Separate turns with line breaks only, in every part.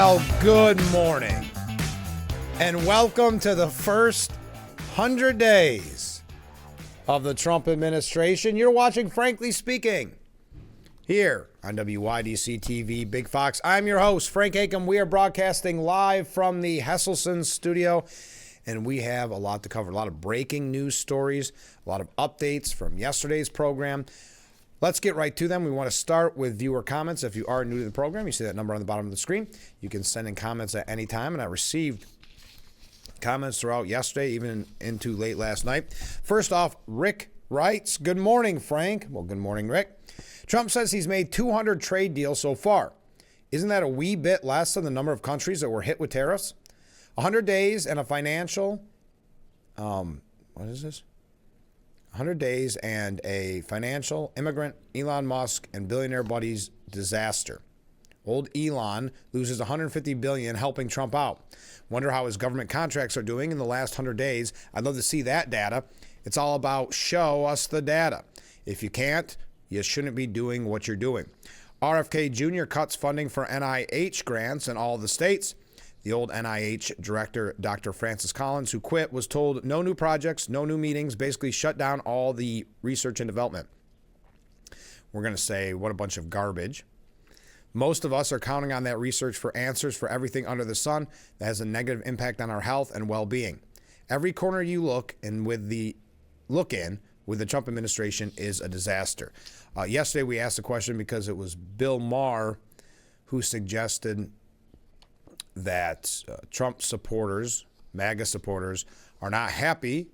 Well, good morning, and welcome to the first 100 days of the Trump administration. You're watching Frankly Speaking here on WYDC TV Big Fox. I'm your host, Frank Acom. We are broadcasting live from the Hesselson studio, and we have a lot to cover, a lot of breaking news stories, a lot of updates from yesterday's program. Let's get right to them. We want to start with viewer comments. If you are new to the program, you see that number on the bottom of the screen. You can send in comments at any time, and I received comments throughout yesterday, even into late last night. First off, Rick writes, "Good morning, Frank." Well, good morning, Rick. Trump says he's made 200 trade deals so far. Isn't that a wee bit less than the number of countries that were hit with tariffs? 100 days and a financial, what is this? 100 days and a financial, immigrant, Elon Musk, and billionaire buddies disaster. Old Elon loses $150 billion helping Trump out. Wonder how his government contracts are doing in the last 100 days. I'd love to see that data. It's all about show us the data. If you can't, you shouldn't be doing what you're doing. RFK Jr. cuts funding for NIH grants in all the states. The old NIH director, Dr. Francis Collins, who quit, was told no new projects, no new meetings, basically shut down all the research and development. We're going to say, what a bunch of garbage. Most of us are counting on that research for answers for everything under the sun that has a negative impact on our health and well-being. Every corner you look in with the Trump administration is a disaster. Yesterday we asked a question because it was Bill Maher who suggested that Trump supporters, MAGA supporters, are not happy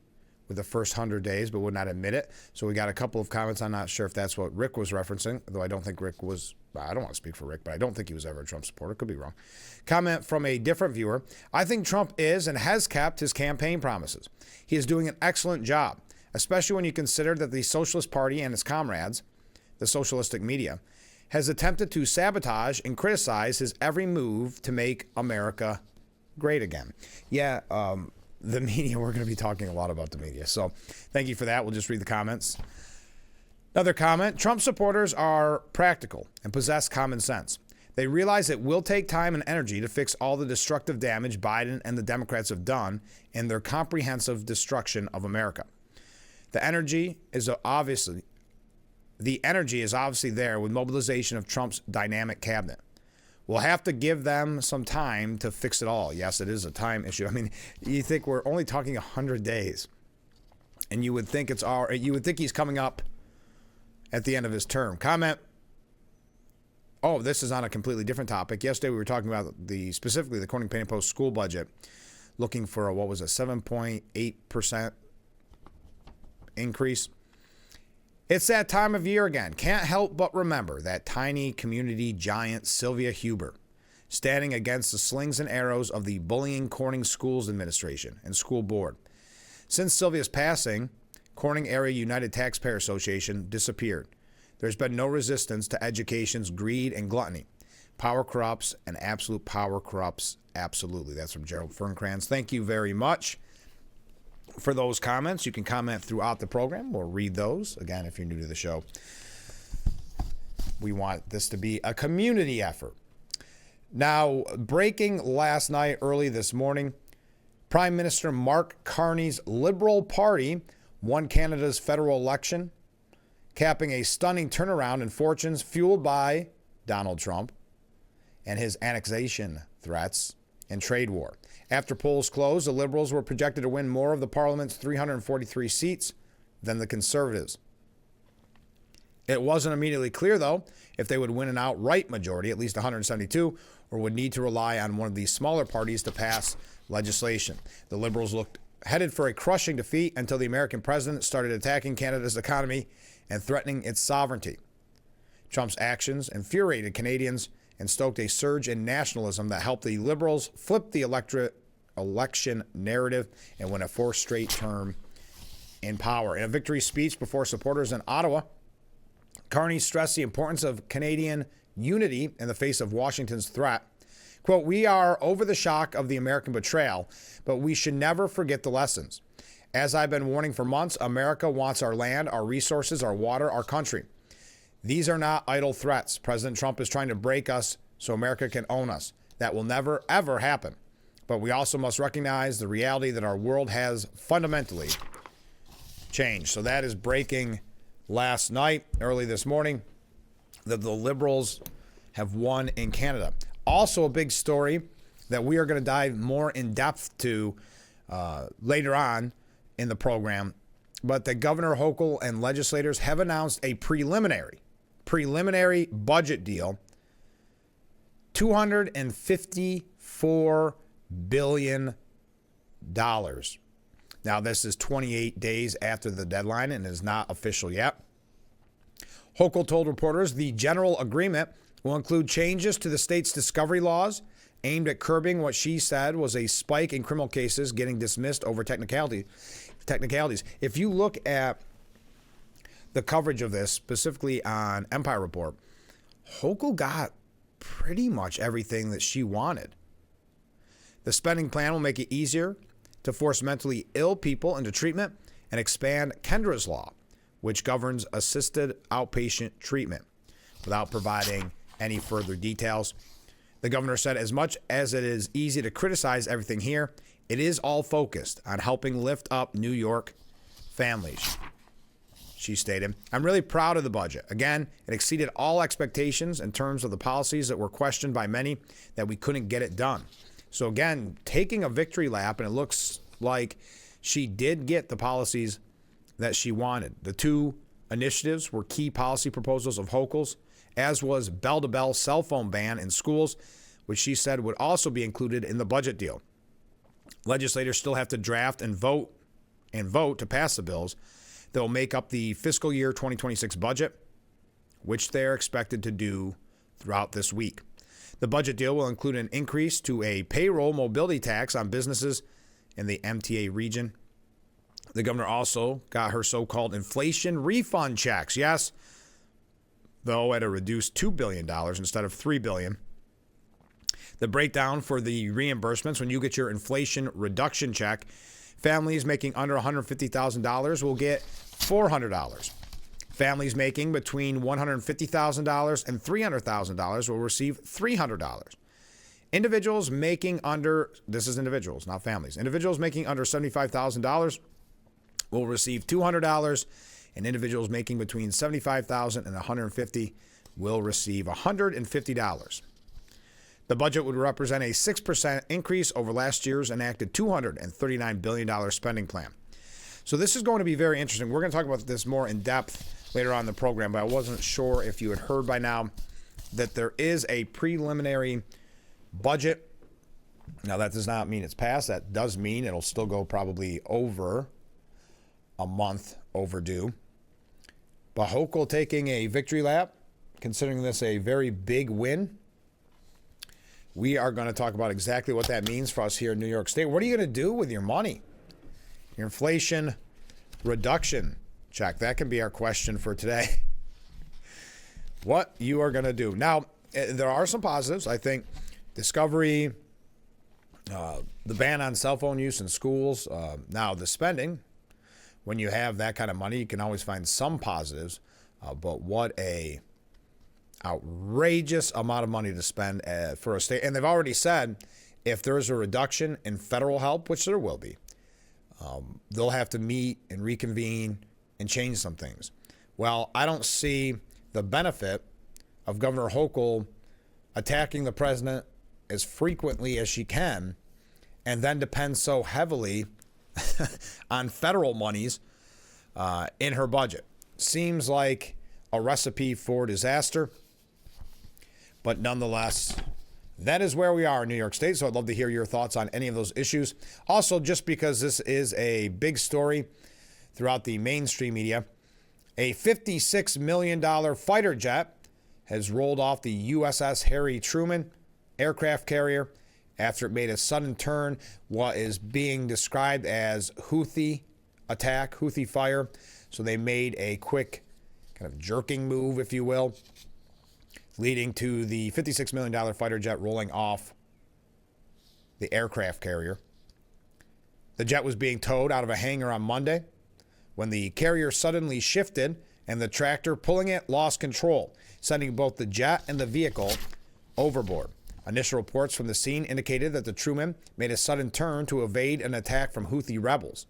with the first 100 days, but would not admit it. So we got a couple of comments. I'm not sure if that's what Rick was referencing, though I don't think Rick was, I don't want to speak for Rick, but I don't think he was ever a Trump supporter. Could be wrong. Comment from a different viewer. I think Trump is and has kept his campaign promises. He is doing an excellent job, especially when you consider that the Socialist Party and its comrades, the socialistic media, has attempted to sabotage and criticize his every move to make America great again. Yeah, the media, we're going to be talking a lot about the media. So thank you for that. We'll just read the comments. Another comment, Trump supporters are practical and possess common sense. They realize it will take time and energy to fix all the destructive damage Biden and the Democrats have done in their comprehensive destruction of America. The energy is obviously there with mobilization of Trump's dynamic cabinet. We'll have to give them some time to fix it all. Yes, it is a time issue. I mean, you think we're only talking 100 days, and you would think he's coming up at the end of his term. Comment. Oh, this is on a completely different topic. Yesterday we were talking about specifically the Corning Painting Post school budget, looking for a 7.8% increase. It's that time of year again. Can't help but remember that tiny community giant Sylvia Huber standing against the slings and arrows of the bullying Corning Schools Administration and School Board. Since Sylvia's passing, Corning Area United Taxpayer Association disappeared. There's been no resistance to education's greed and gluttony. Power corrupts, and absolute power corrupts absolutely. That's from Gerald Ferncrans. Thank you very much for those comments. You can comment throughout the program. We'll read those. Again, if you're new to the show, we want this to be a community effort. Now, breaking last night, early this morning, Prime Minister Mark Carney's Liberal Party won Canada's federal election, capping a stunning turnaround in fortunes fueled by Donald Trump and his annexation threats and trade war. After polls closed, the Liberals were projected to win more of the Parliament's 343 seats than the Conservatives. It wasn't immediately clear, though, if they would win an outright majority, at least 172, or would need to rely on one of these smaller parties to pass legislation. The Liberals looked headed for a crushing defeat until the American president started attacking Canada's economy and threatening its sovereignty. Trump's actions infuriated Canadians and stoked a surge in nationalism that helped the Liberals flip the election narrative and win a fourth straight term in power. In a victory speech before supporters in Ottawa, Carney stressed the importance of Canadian unity in the face of Washington's threat. Quote, "We are over the shock of the American betrayal, but we should never forget the lessons. As I've been warning for months, America wants our land, our resources, our water, our country. These are not idle threats. President Trump is trying to break us so America can own us. that will never, ever happen. But we also must recognize the reality that our world has fundamentally changed. So that is breaking last night, early this morning, that the Liberals have won in Canada. Also a big story that we are going to dive more in depth to later on in the program, but that Governor Hochul and legislators have announced a preliminary budget deal, $254 billion. Now, this is 28 days after the deadline and is not official yet. Hochul told reporters the general agreement will include changes to the state's discovery laws aimed at curbing what she said was a spike in criminal cases getting dismissed over technicalities. If you look at the coverage of this, specifically on Empire Report, Hochul got pretty much everything that she wanted. The spending plan will make it easier to force mentally ill people into treatment and expand Kendra's law, which governs assisted outpatient treatment, without providing any further details. The governor said, as much as it is easy to criticize everything here, it is all focused on helping lift up New York families, she stated. I'm really proud of the budget. Again, it exceeded all expectations in terms of the policies that were questioned by many that we couldn't get it done. So again, taking a victory lap, and it looks like she did get the policies that she wanted. The two initiatives were key policy proposals of Hochul's, as was bell-to-bell cell phone ban in schools, which she said would also be included in the budget deal. Legislators still have to draft and vote to pass the bills that will make up the fiscal year 2026 budget, which they're expected to do throughout this week. The budget deal will include an increase to a payroll mobility tax on businesses in the MTA region. The governor also got her so-called inflation refund checks. Yes, though at a reduced $2 billion instead of $3 billion. The breakdown for the reimbursements: when you get your inflation reduction check, families making under $150,000 will get $400. Families making between $150,000 and $300,000 will receive $300. Individuals making under, this is individuals, not families, individuals making under $75,000 will receive $200, and individuals making between $75,000 and $150,000 will receive $150. The budget would represent a 6% increase over last year's enacted $239 billion spending plan. So this is going to be very interesting. We're going to talk about this more in depth later on in the program, but I wasn't sure if you had heard by now that there is a preliminary budget. Now, that does not mean it's passed. That does mean it'll still go probably over a month overdue. But Hochul taking a victory lap, considering this a very big win. We are going to talk about exactly what that means for us here in New York State. What are you going to do with your money? Your inflation reduction check. That can be our question for today. What you are going to do. Now, there are some positives. I think discovery, the ban on cell phone use in schools. Now, the spending, when you have that kind of money, you can always find some positives. But what a outrageous amount of money to spend for a state. And they've already said if there is a reduction in federal help, which there will be, they'll have to meet and reconvene and change some things. Well, I don't see the benefit of Governor Hochul attacking the president as frequently as she can and then depends so heavily on federal monies in her budget. Seems like a recipe for disaster. But nonetheless, that is where we are in New York State. So I'd love to hear your thoughts on any of those issues. Also, just because this is a big story throughout the mainstream media, a $56 million fighter jet has rolled off the USS Harry Truman aircraft carrier after it made a sudden turn, what is being described as Houthi attack, Houthi fire. So they made a quick kind of jerking move, if you will, leading to the $56 million fighter jet rolling off the aircraft carrier. The jet was being towed out of a hangar on Monday when the carrier suddenly shifted and the tractor pulling it lost control, sending both the jet and the vehicle overboard. Initial reports from the scene indicated that the Truman made a sudden turn to evade an attack from Houthi rebels.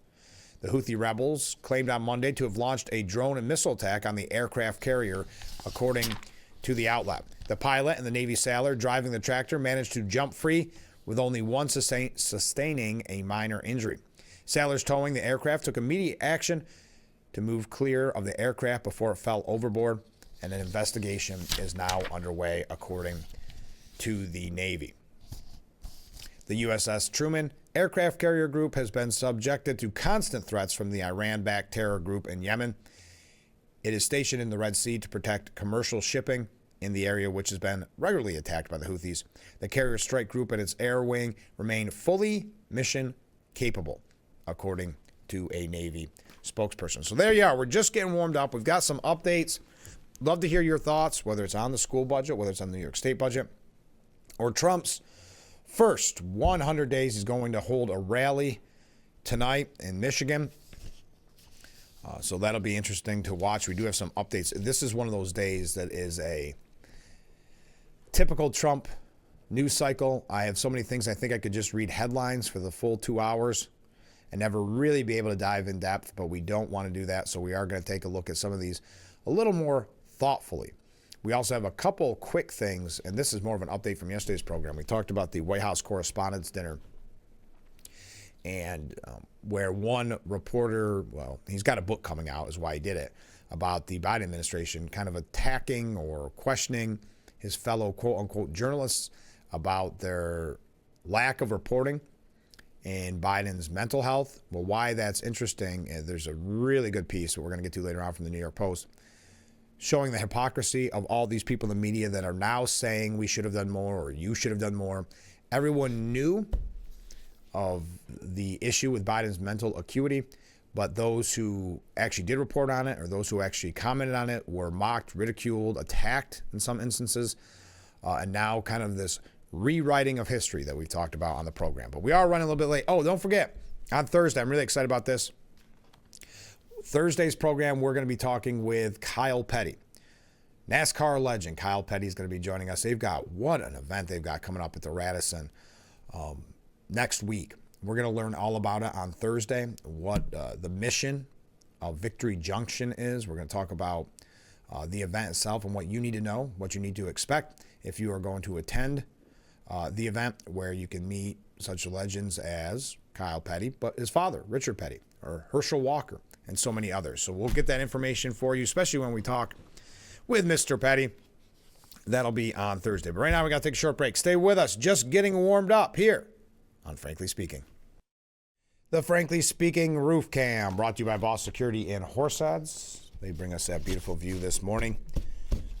The Houthi rebels claimed on Monday to have launched a drone and missile attack on the aircraft carrier, according to the outlet. The pilot and the Navy sailor driving the tractor managed to jump free, with only one sustaining a minor injury. Sailors towing the aircraft took immediate action to move clear of the aircraft before it fell overboard, and an investigation is now underway, according to the Navy. The USS Truman aircraft carrier group has been subjected to constant threats from the Iran-backed terror group in Yemen. It is stationed in the Red Sea to protect commercial shipping in the area, which has been regularly attacked by the Houthis. The carrier strike group and its air wing remain fully mission capable, according to a Navy spokesperson. So there you are. We're just getting warmed up. We've got some updates. Love to hear your thoughts, whether it's on the school budget, whether it's on the New York State budget, or Trump's first 100 days. He's going to hold a rally tonight in Michigan. So that'll be interesting to watch. We do have some updates. This is one of those days that is a typical Trump news cycle. I have so many things I think I could just read headlines for the full 2 hours and never really be able to dive in depth, but we don't want to do that. So we are going to take a look at some of these a little more thoughtfully. We also have a couple quick things, and this is more of an update from yesterday's program. We talked about the White House Correspondents' Dinner, and where one reporter, well, he's got a book coming out, is why he did it, about the Biden administration kind of attacking or questioning his fellow quote-unquote journalists about their lack of reporting in Biden's mental health. Well, why that's interesting, there's a really good piece that we're going to get to later on from the New York Post, showing the hypocrisy of all these people in the media that are now saying we should have done more or you should have done more. Everyone knew of the issue with Biden's mental acuity, but those who actually did report on it or those who actually commented on it were mocked, ridiculed, attacked in some instances, and now kind of this rewriting of history that we've talked about on the program. But we are running a little bit late. Oh, don't forget, on Thursday, I'm really excited about this. Thursday's program, we're going to be talking with Kyle Petty. NASCAR legend Kyle Petty is going to be joining us. What an event they've got coming up at the Radisson next week. We're going to learn all about it on Thursday, what the mission of Victory Junction is. We're going to talk about the event itself and what you need to know, what you need to expect if you are going to attend the event, where you can meet such legends as Kyle Petty, but his father, Richard Petty, or Herschel Walker, and so many others. So we'll get that information for you, especially when we talk with Mr. Petty. That'll be on Thursday. But right now, we got to take a short break. Stay with us. Just getting warmed up here on Frankly Speaking. The Frankly Speaking Roof Cam, brought to you by Boss Security in Horseheads. They bring us that beautiful view this morning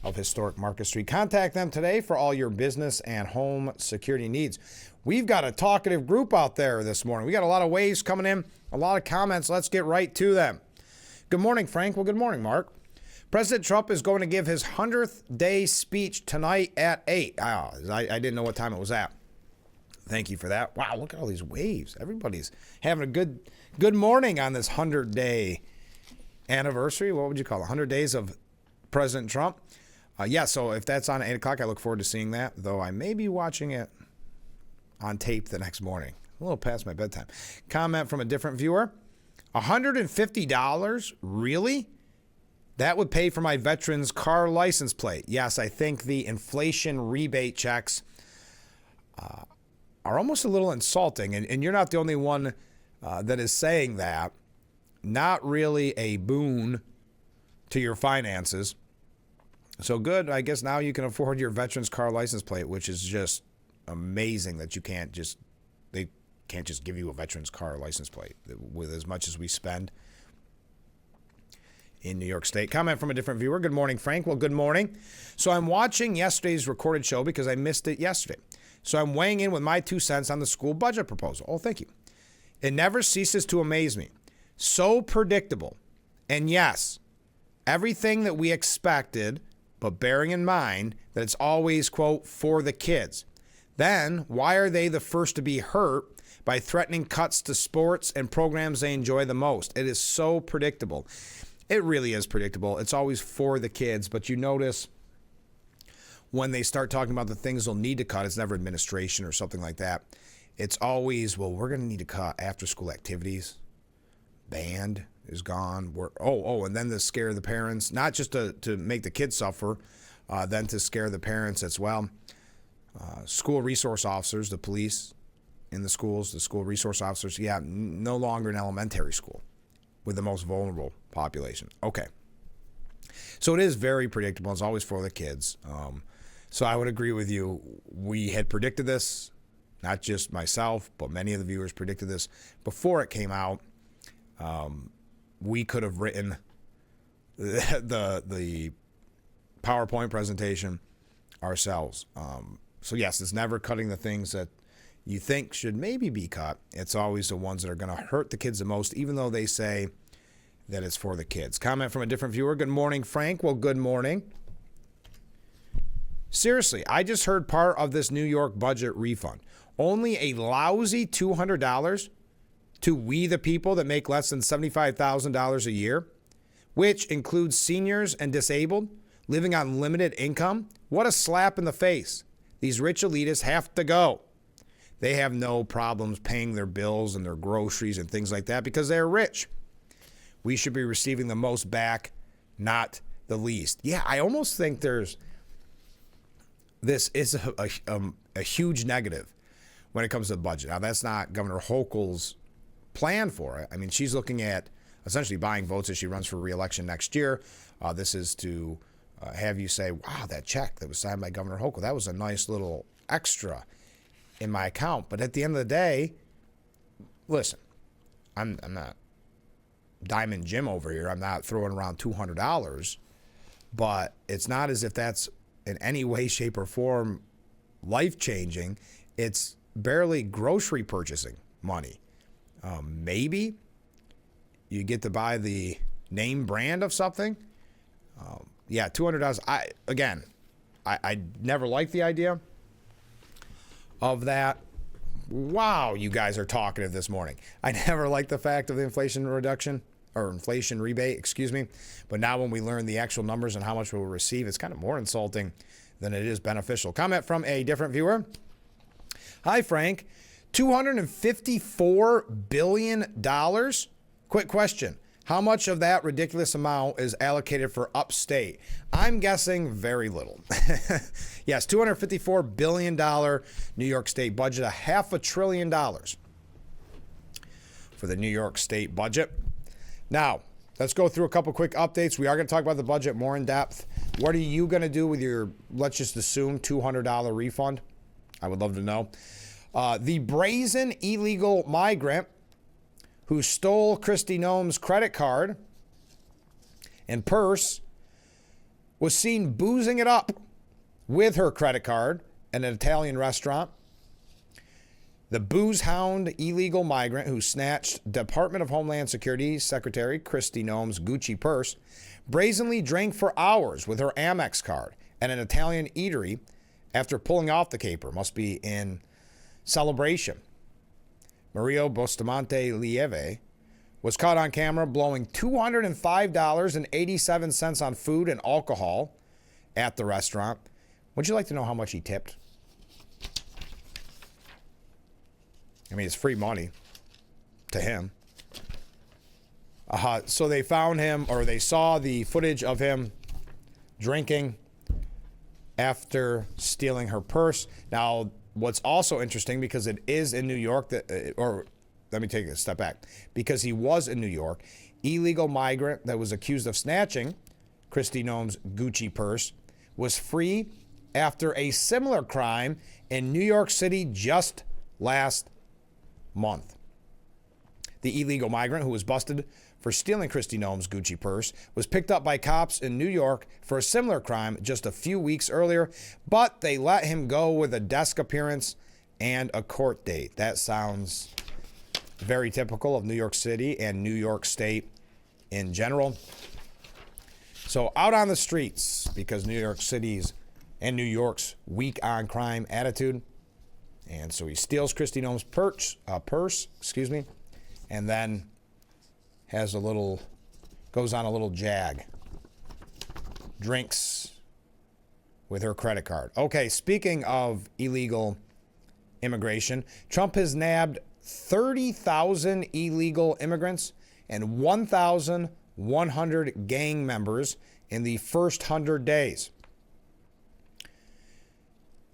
of historic Market Street. Contact them today for all your business and home security needs. We've got a talkative group out there this morning. We got a lot of waves coming in, a lot of comments. Let's get right to them. Good morning, Frank. Well, good morning, Mark. President Trump is going to give his 100th day speech tonight at 8. I didn't know what time it was at. Thank you for that. Wow, look at all these waves. Everybody's having a good morning on this 100-day anniversary. What would you call it? 100 days of President Trump. So if that's on at 8 o'clock, I look forward to seeing that, though I may be watching it on tape the next morning. A little past my bedtime. Comment from a different viewer. $150? Really? That would pay for my veteran's car license plate. Yes, I think the inflation rebate checks are almost a little insulting. And you're not the only one that is saying that. Not really a boon to your finances. So good, I guess now you can afford your veteran's car license plate, which is just amazing that they can't just give you a veteran's car license plate with as much as we spend in New York State. Comment from a different viewer. Good morning, Frank. Well, good morning. So I'm watching yesterday's recorded show because I missed it yesterday. So I'm weighing in with my 2 cents on the school budget proposal. Oh, thank you. It never ceases to amaze me. So predictable. And yes, everything that we expected, but bearing in mind that it's always, quote, for the kids. Then why are they the first to be hurt by threatening cuts to sports and programs they enjoy the most? It is so predictable. It really is predictable. It's always for the kids, but you notice when they start talking about the things they'll need to cut, it's never administration or something like that. It's always, well, we're going to need to cut after-school activities. Band is gone. And then to scare the parents, not just to make the kids suffer, then to scare the parents as well. School resource officers, the police in the schools, the school resource officers, no longer in elementary school with the most vulnerable population. Okay. So it is very predictable. It's always for the kids. So I would agree with you. We had predicted this, not just myself, but many of the viewers predicted this before it came out. We could have written the PowerPoint presentation ourselves. So yes, it's never cutting the things that you think should maybe be cut. It's always the ones that are going to hurt the kids the most, even though they say that it's for the kids. Comment from a different viewer. Good morning, Frank. Well, good morning. Seriously, I just heard part of this New York budget refund. Only a lousy $200 to we the people that make less than $75,000 a year, which includes seniors and disabled living on limited income. What a slap in the face. These rich elitists have to go. They have no problems paying their bills and their groceries and things like that because they're rich. We should be receiving the most back, not the least. Yeah, I almost think this is a huge negative when it comes to the budget. Now, that's not Governor Hochul's plan for it. I mean, she's looking at essentially buying votes as she runs for re-election next year. This is to have you say, wow, that check that was signed by Governor Hochul, that was a nice little extra in my account. But at the end of the day, listen, I'm not Diamond Jim over here. I'm not throwing around $200, but it's not as if that's in any way, shape, or form life-changing. It's barely grocery purchasing money. Maybe you get to buy the name brand of something. $200. I never liked the idea of that. Wow, you guys are talkative this morning. I never liked the fact of the inflation rebate, But now when we learn the actual numbers and how much we'll receive, it's kind of more insulting than it is beneficial. Comment from a different viewer. Hi, Frank. $254 billion? Quick question. How much of that ridiculous amount is allocated for upstate? I'm guessing very little. Yes, $254 billion New York State budget, $500 billion for the New York State budget. Now, let's go through a couple quick updates. We are going to talk about the budget more in depth. What are you going to do with your, let's just assume, $200 refund? I would love to know. The brazen illegal migrant who stole Kristi Noem's credit card and purse was seen boozing it up with her credit card at an Italian restaurant. The booze hound illegal migrant who snatched Department of Homeland Security Secretary Kristi Noem's Gucci purse brazenly drank for hours with her Amex card at an Italian eatery after pulling off the caper. Must be in celebration. Mario Bustamante Lieve was caught on camera blowing $205.87 on food and alcohol at the restaurant. Would you like to know how much he tipped? I mean, it's free money to him. So they found him, or they saw the footage of him drinking after stealing her purse. Now, what's also interesting, because it is in New York, or let me take a step back. Because he was in New York, illegal migrant that was accused of snatching Kristi Noem's Gucci purse was free after a similar crime in New York City just last month. The illegal migrant who was busted for stealing Kristi Noem's Gucci purse was picked up by cops in New York for a similar crime just a few weeks earlier, but they let him go with a desk appearance and a court date. That sounds very typical of New York City and New York State in general. So out on the streets, because New York City's and New York's weak on crime attitude. And so he steals Kristi Noem's purse, and then goes on a little jag. Drinks with her credit card. Okay, speaking of illegal immigration, Trump has nabbed 30,000 illegal immigrants and 1,100 gang members in the first 100 days.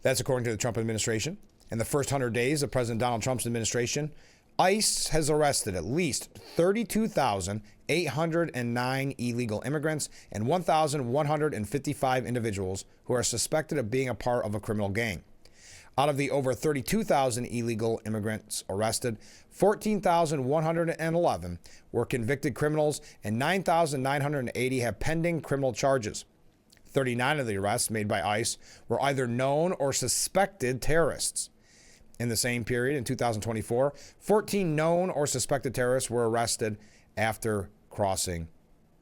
That's according to the Trump administration. In the first 100 days of President Donald Trump's administration, ICE has arrested at least 32,809 illegal immigrants and 1,155 individuals who are suspected of being a part of a criminal gang. Out of the over 32,000 illegal immigrants arrested, 14,111 were convicted criminals and 9,980 have pending criminal charges. 39 of the arrests made by ICE were either known or suspected terrorists. In the same period, in 2024, 14 known or suspected terrorists were arrested after crossing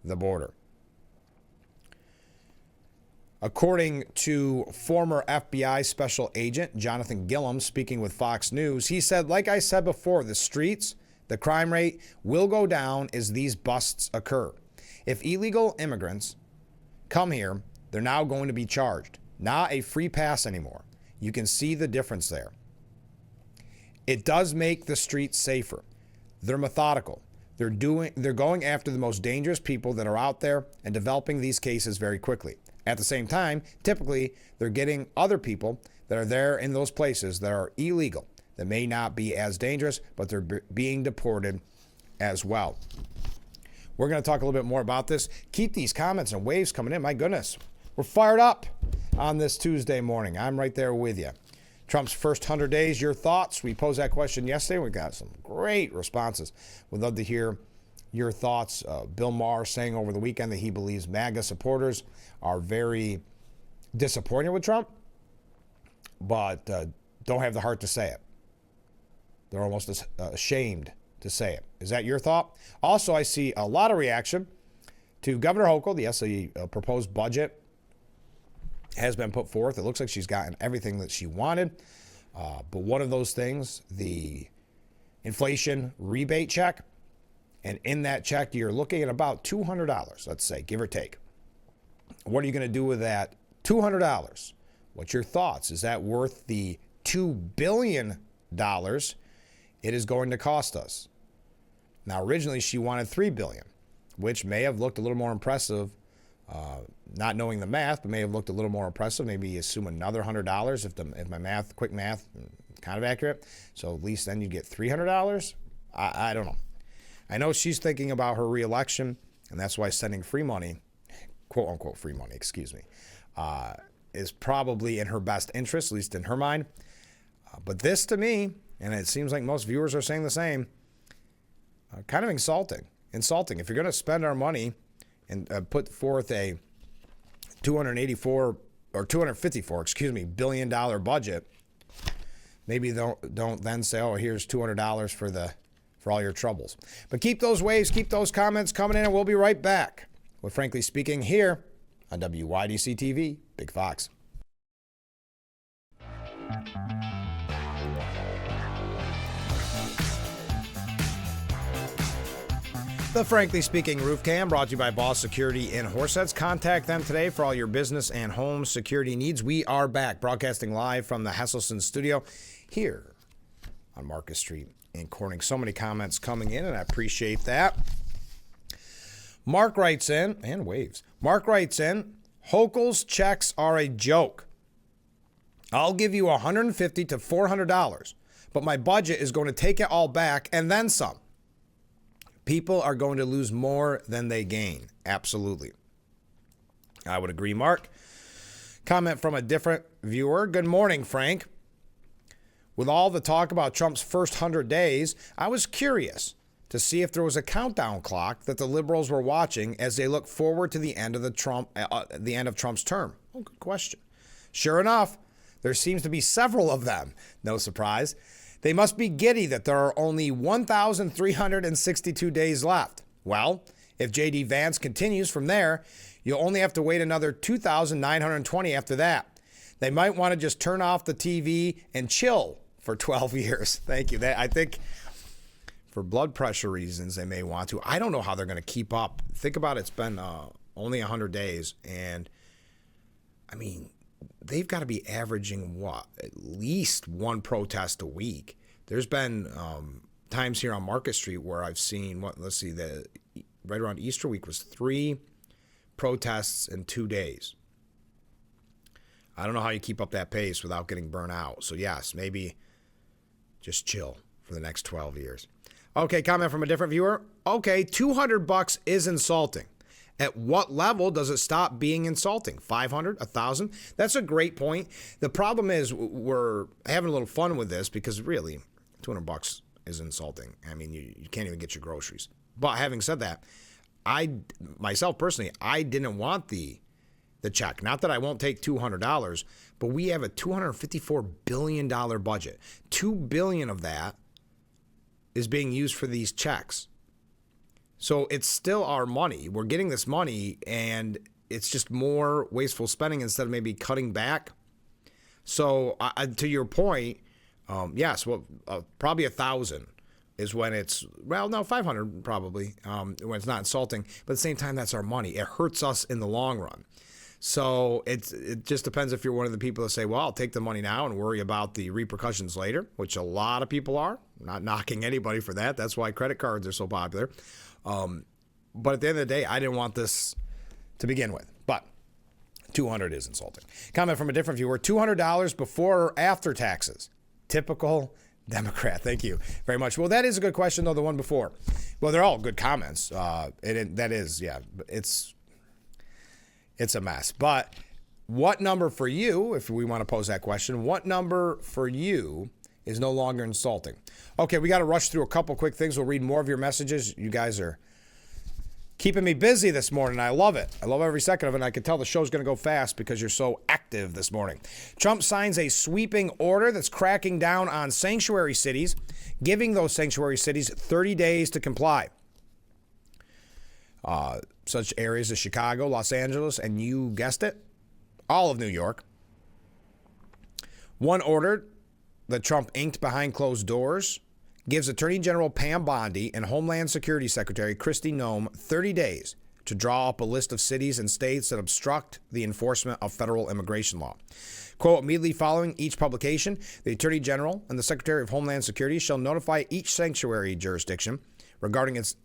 the border. According to former FBI special agent Jonathan Gilliam speaking with Fox News, he said, like I said before, the streets, the crime rate will go down as these busts occur. If illegal immigrants come here, they're now going to be charged. Not a free pass anymore. You can see the difference there. It does make the streets safer. They're methodical. They're going after the most dangerous people that are out there and developing these cases very quickly. At the same time, typically, they're getting other people that are there in those places that are illegal, that may not be as dangerous, but they're being deported as well. We're going to talk a little bit more about this. Keep these comments and waves coming in. My goodness, we're fired up on this Tuesday morning. I'm right there with you. Trump's first 100 days, your thoughts? We posed that question yesterday. We got some great responses. We'd love to hear your thoughts. Bill Maher saying over the weekend that he believes MAGA supporters are very disappointed with Trump, but don't have the heart to say it. They're almost ashamed to say it. Is that your thought? Also, I see a lot of reaction to Governor Hochul. The proposed budget has been put forth. It looks like she's gotten everything that she wanted. But one of those things, the inflation rebate check, and in that check, you're looking at about $200, let's say, give or take. What are you going to do with that $200? What's your thoughts? Is that worth the $2 billion it is going to cost us? Now, originally, she wanted $3 billion, which may have looked a little more impressive. Not knowing the math, but may have looked a little more impressive. Maybe assume another $100 if my quick math, kind of accurate. So at least then you get $300. I don't know. I know she's thinking about her reelection, and that's why sending free money, quote unquote free money, is probably in her best interest, at least in her mind. But this to me, and it seems like most viewers are saying the same, kind of insulting. If you're going to spend our money and put forth a $254 billion budget, maybe don't then say, oh, here's $200 for all your troubles. But keep those waves, keep those comments coming in, and we'll be right back with Frankly Speaking here on WYDC TV, Big Fox. The Frankly Speaking Roof Cam brought to you by Boss Security in Horseheads. Contact them today for all your business and home security needs. We are back broadcasting live from the Hesselson studio here on Marcus Street in Corning. So many comments coming in, and I appreciate that. Mark writes in, and waves. Mark writes in, Hochul's checks are a joke. I'll give you $150 to $400, but my budget is going to take it all back and then some. People are going to lose more than they gain. Absolutely. I would agree, Mark. Comment from a different viewer. Good morning, Frank. With all the talk about Trump's first 100 days, I was curious to see if there was a countdown clock that the liberals were watching as they look forward to the end of Trump's term. Oh, good question. Sure enough, there seems to be several of them. No surprise. They must be giddy that there are only 1,362 days left. Well, if J.D. Vance continues from there, you'll only have to wait another 2,920 after that. They might want to just turn off the TV and chill for 12 years. Thank you. I think for blood pressure reasons, they may want to. I don't know how they're going to keep up. Think about it. It's been only 100 days. And, I mean, they've got to be averaging what? At least one protest a week. There's been times here on Market Street where I've seen right around Easter week was 3 protests in 2 days. I don't know how you keep up that pace without getting burnt out. So yes, maybe just chill for the next 12 years. Okay, comment from a different viewer. Okay, $200 is insulting. At what level does it stop being insulting? 500, 1,000? That's a great point. The problem is we're having a little fun with this because really, $200 is insulting. I mean, you can't even get your groceries. But having said that, myself personally, I didn't want the check. Not that I won't take $200, but we have a $254 billion budget. $2 billion of that is being used for these checks. So it's still our money. We're getting this money, and it's just more wasteful spending instead of maybe cutting back. So to your point, yes, probably 1,000 is when it's, 500 probably, when it's not insulting. But at the same time, that's our money. It hurts us in the long run. So it just depends if you're one of the people that say, well, I'll take the money now and worry about the repercussions later, which a lot of people are. I'm not knocking anybody for that. That's why credit cards are so popular. But at the end of the day, I didn't want this to begin with. But 200 is insulting. Comment from a different viewer. $200 before or after taxes? Typical Democrat. Thank you very much. Well, that is a good question, though, the one before. Well, they're all good comments. It's a mess. But what number for you, if we want to pose that question, what number for you is no longer insulting? Okay, we got to rush through a couple quick things. We'll read more of your messages. You guys are keeping me busy this morning. I love it. I love every second of it. And I can tell the show's going to go fast because you're so active this morning. Trump signs a sweeping order that's cracking down on sanctuary cities, giving those sanctuary cities 30 days to comply. Such areas as Chicago, Los Angeles, and you guessed it, all of New York. One order that Trump inked behind closed doors gives Attorney General Pam Bondi and Homeland Security Secretary Kristi Noem 30 days to draw up a list of cities and states that obstruct the enforcement of federal immigration law. Quote, immediately following each publication, the Attorney General and the Secretary of Homeland Security shall notify each sanctuary jurisdiction regarding its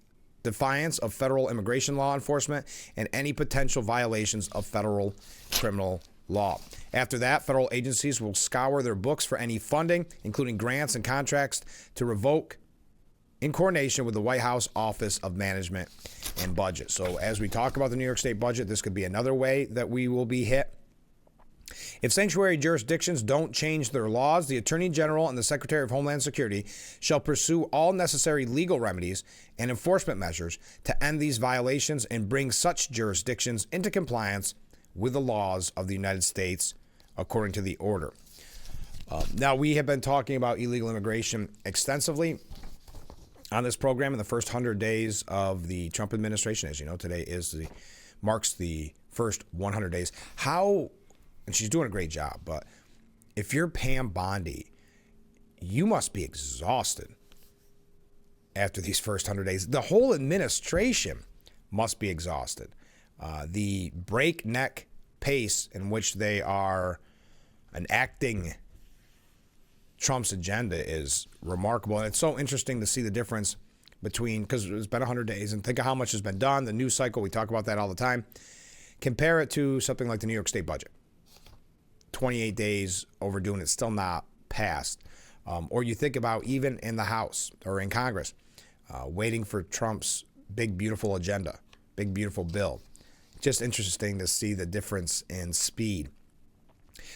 defiance of federal immigration law enforcement and any potential violations of federal criminal law. After that, federal agencies will scour their books for any funding, including grants and contracts, to revoke in coordination with the White House Office of Management and Budget. So as we talk about the New York State budget, this could be another way that we will be hit. If sanctuary jurisdictions don't change their laws, the Attorney General and the Secretary of Homeland Security shall pursue all necessary legal remedies and enforcement measures to end these violations and bring such jurisdictions into compliance with the laws of the United States, according to the order. Now, we have been talking about illegal immigration extensively on this program in the first 100 days of the Trump administration. As you know, today marks the first 100 days. And she's doing a great job, but if you're Pam Bondi, you must be exhausted after these first 100 days. The whole administration must be exhausted. The breakneck pace in which they are enacting Trump's agenda is remarkable. And it's so interesting to see the difference between, because it's been 100 days, and think of how much has been done, the news cycle, we talk about that all the time. Compare it to something like the New York State budget. 28 days overdue and it's still not passed. Or you think about even in the House or in Congress, waiting for Trump's big, beautiful agenda, big, beautiful bill. Just interesting to see the difference in speed.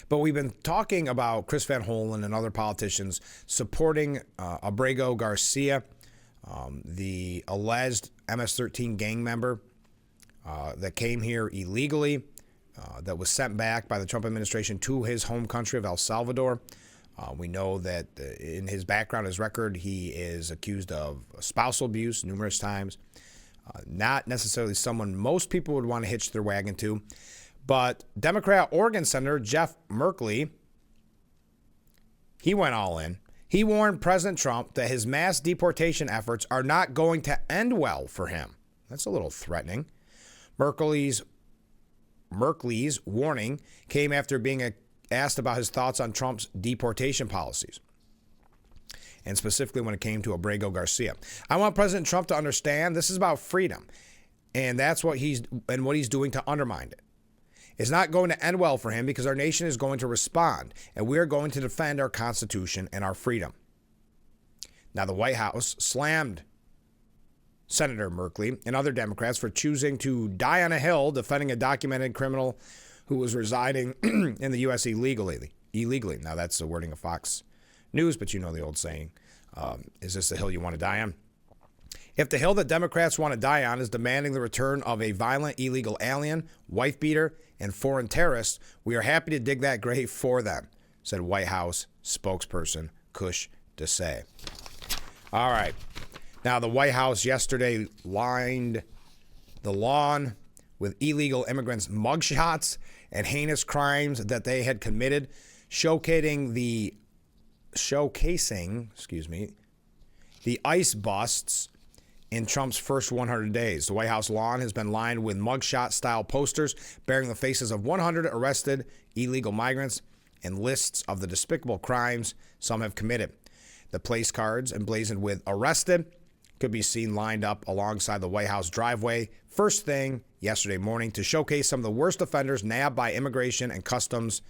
But we've been talking about Chris Van Hollen and other politicians supporting Abrego Garcia, the alleged MS-13 gang member that came here illegally, that was sent back by the Trump administration to his home country of El Salvador. We know that in his background, his record, he is accused of spousal abuse numerous times. Not necessarily someone most people would want to hitch their wagon to. But Democrat Oregon Senator Jeff Merkley, he went all in. He warned President Trump that his mass deportation efforts are not going to end well for him. That's a little threatening. Merkley's warning came after being asked about his thoughts on Trump's deportation policies, and specifically when it came to Abrego Garcia. I want President Trump to understand this is about freedom, and that's what he's doing to undermine it. It's not going to end well for him because our nation is going to respond, and we are going to defend our Constitution and our freedom. Now, the White House slammed Senator Merkley and other Democrats for choosing to die on a hill defending a documented criminal who was residing in the U.S. illegally. Now, that's the wording of Fox News, but you know the old saying, is this the hill you want to die on? If the hill that Democrats want to die on is demanding the return of a violent illegal alien, wife beater, and foreign terrorist, we are happy to dig that grave for them, said White House spokesperson Kush Desai. All right. Now, the White House yesterday lined the lawn with illegal immigrants' mugshots and heinous crimes that they had committed, showcasing the ICE busts in Trump's first 100 days. The White House lawn has been lined with mugshot-style posters bearing the faces of 100 arrested illegal migrants and lists of the despicable crimes some have committed. The place cards emblazoned with "arrested" could be seen lined up alongside the White House driveway first thing yesterday morning to showcase some of the worst offenders nabbed by Immigration and Customs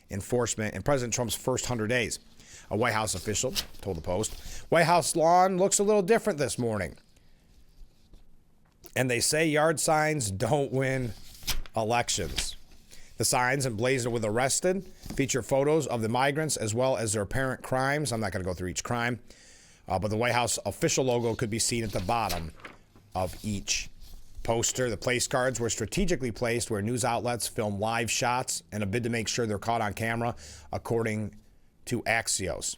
Enforcement in President Trump's first 100 days. A White House official told the Post, White House lawn looks a little different this morning. And they say yard signs don't win elections. The signs emblazoned with "arrested" feature photos of the migrants as well as their apparent crimes. I'm not going to go through each crime. But the White House official logo could be seen at the bottom of each poster. The place cards were strategically placed where news outlets film live shots in a bid to make sure they're caught on camera, according to Axios.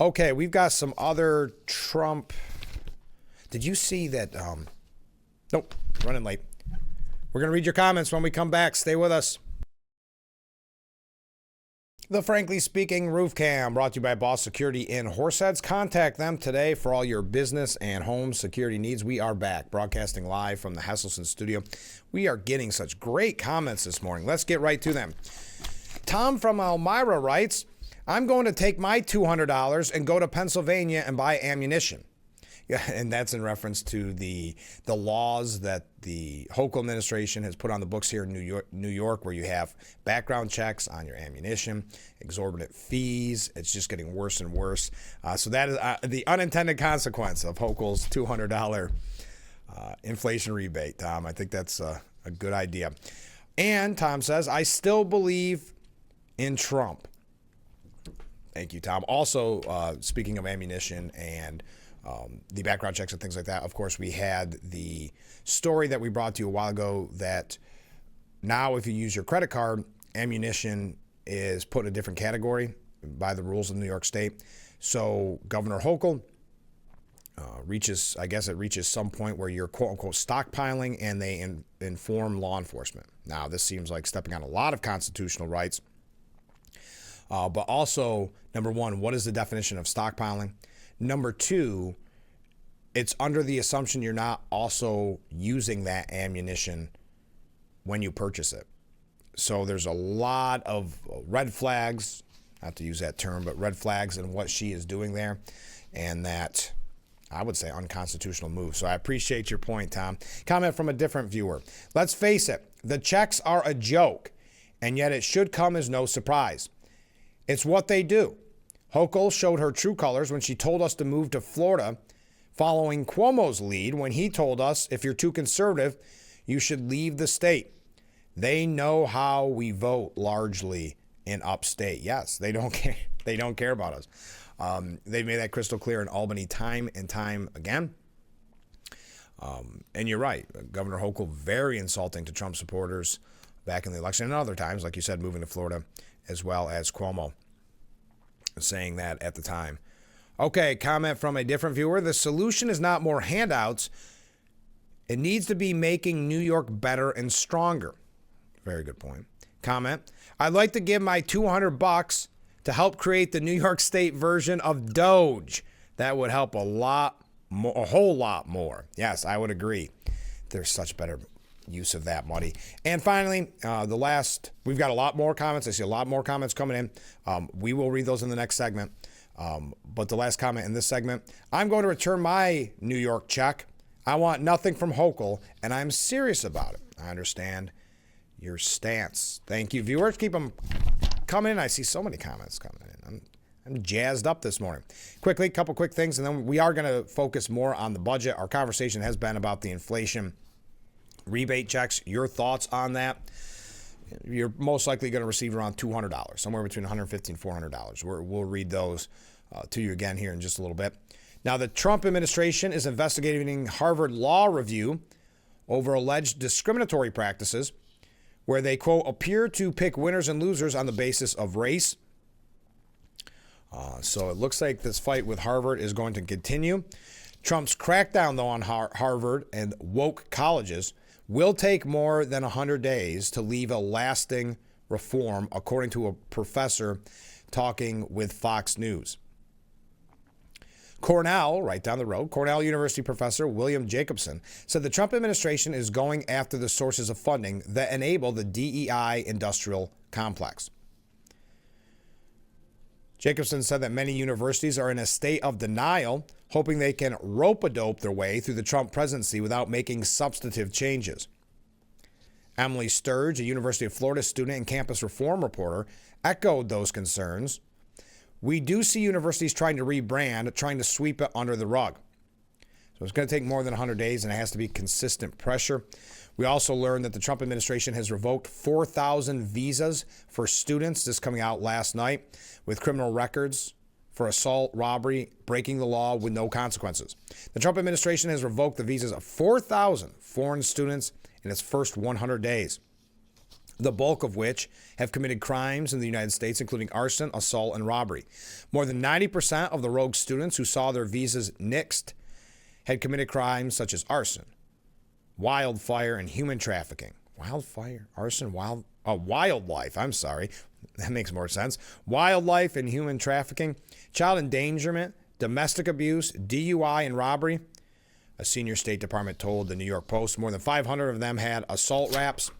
Okay, we've got some other Trump. Did you see that? Nope, running late. We're going to read your comments when we come back. Stay with us. The Frankly Speaking Roof Cam, brought to you by Boss Security in Horseheads. Contact them today for all your business and home security needs. We are back, broadcasting live from the Hesselson studio. We are getting such great comments this morning. Let's get right to them. Tom from Elmira writes, I'm going to take my $200 and go to Pennsylvania and buy ammunition. Yeah, and that's in reference to the laws that the Hochul administration has put on the books here in New York, where you have background checks on your ammunition, exorbitant fees. It's just getting worse and worse. So that is the unintended consequence of Hochul's $200 inflation rebate, Tom. I think that's a good idea. And Tom says, I still believe in Trump. Thank you, Tom. Also, speaking of ammunition and the background checks and things like that, of course, we had the story that we brought to you a while ago that now if you use your credit card, ammunition is put in a different category by the rules of New York State. So Governor Hochul reaches some point where you're quote-unquote stockpiling, and they inform law enforcement. Now, this seems like stepping on a lot of constitutional rights. But also, number one, what is the definition of stockpiling? Number two, it's under the assumption you're not also using that ammunition when you purchase it. So there's a lot of red flags, not to use that term, but red flags in what she is doing there, and that, I would say, unconstitutional move. So I appreciate your point, Tom. Comment from a different viewer. Let's face it, the checks are a joke, and yet it should come as no surprise. It's what they do. Hochul showed her true colors when she told us to move to Florida, following Cuomo's lead when he told us if you're too conservative, you should leave the state. They know how we vote largely in upstate. Yes, they don't care. They don't care about us. They've made that crystal clear in Albany time and time again. And you're right. Governor Hochul, very insulting to Trump supporters back in the election and other times, like you said, moving to Florida, as well as Cuomo saying that at the time. Okay, comment from a different viewer. The solution is not more handouts. It needs to be making New York better and stronger. Very good point. Comment. I'd like to give my $200 to help create the New York State version of Doge. That would help a whole lot more. Yes, I would agree. There's such better use of that money. And finally, we've got a lot more comments. I see a lot more comments coming in. We will read those in the next segment. But the last comment in this segment, I'm going to return my New York check. I want nothing from Hochul, and I'm serious about it. I understand your stance. Thank you, viewers. Keep them coming in. I see so many comments coming in. I'm jazzed up this morning. Quickly, a couple quick things, and then we are going to focus more on the budget. Our conversation has been about the inflation rebate checks. Your thoughts on that? You're most likely going to receive around $200, somewhere between $150 and $400. We'll read those to you again here in just a little bit. Now, the Trump administration is investigating Harvard Law Review over alleged discriminatory practices where they, quote, appear to pick winners and losers on the basis of race. So it looks like this fight with Harvard is going to continue. Trump's crackdown, though, on Harvard and woke colleges will take more than 100 days to leave a lasting reform, according to a professor talking with Fox News. Cornell, right down the road, Cornell University professor William Jacobson said the Trump administration is going after the sources of funding that enable the DEI industrial complex. Jacobson said that many universities are in a state of denial, hoping they can rope-a-dope their way through the Trump presidency without making substantive changes. Emily Sturge, a University of Florida student and campus reform reporter, echoed those concerns. We do see universities trying to rebrand, trying to sweep it under the rug. So it's going to take more than 100 days, and it has to be consistent pressure. We also learned that the Trump administration has revoked 4,000 visas for students, this coming out last night, with criminal records for assault, robbery, breaking the law with no consequences. The Trump administration has revoked the visas of 4,000 foreign students in its first 100 days, the bulk of which have committed crimes in the United States, including arson, assault, and robbery. More than 90% of the rogue students who saw their visas nixed had committed crimes such as arson, wildfire, and human trafficking. Wildfire, arson, wildlife, I'm sorry. That makes more sense. Wildlife and human trafficking, child endangerment, domestic abuse, DUI, and robbery. A senior State Department told the New York Post more than 500 of them had assault raps.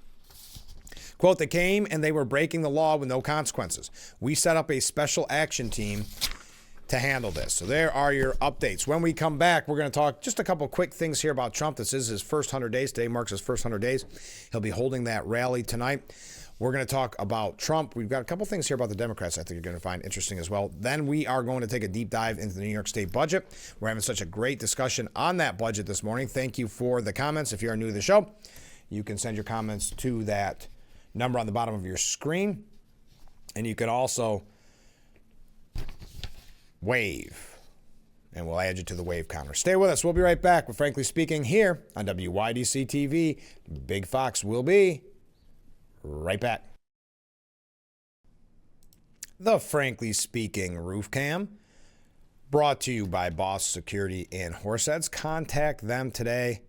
Quote, they came and they were breaking the law with no consequences. We set up a special action team to handle this. So there are your updates. When we come back, we're going to talk just a couple quick things here about Trump. This is his first 100 days. Today marks his first 100 days. He'll be holding that rally tonight. We're going to talk about Trump. We've got a couple things here about the Democrats I think you're going to find interesting as well. Then we are going to take a deep dive into the New York State budget. We're having such a great discussion on that budget this morning. Thank you for the comments. If you are new to the show, you can send your comments to that number on the bottom of your screen. And you can also wave, and we'll add you to the wave counter. Stay with us. We'll be right back with Frankly Speaking here on WYDC TV. Big Fox will be right back. The Frankly Speaking Roof Cam, brought to you by Boss Security in Horseheads. Contact them today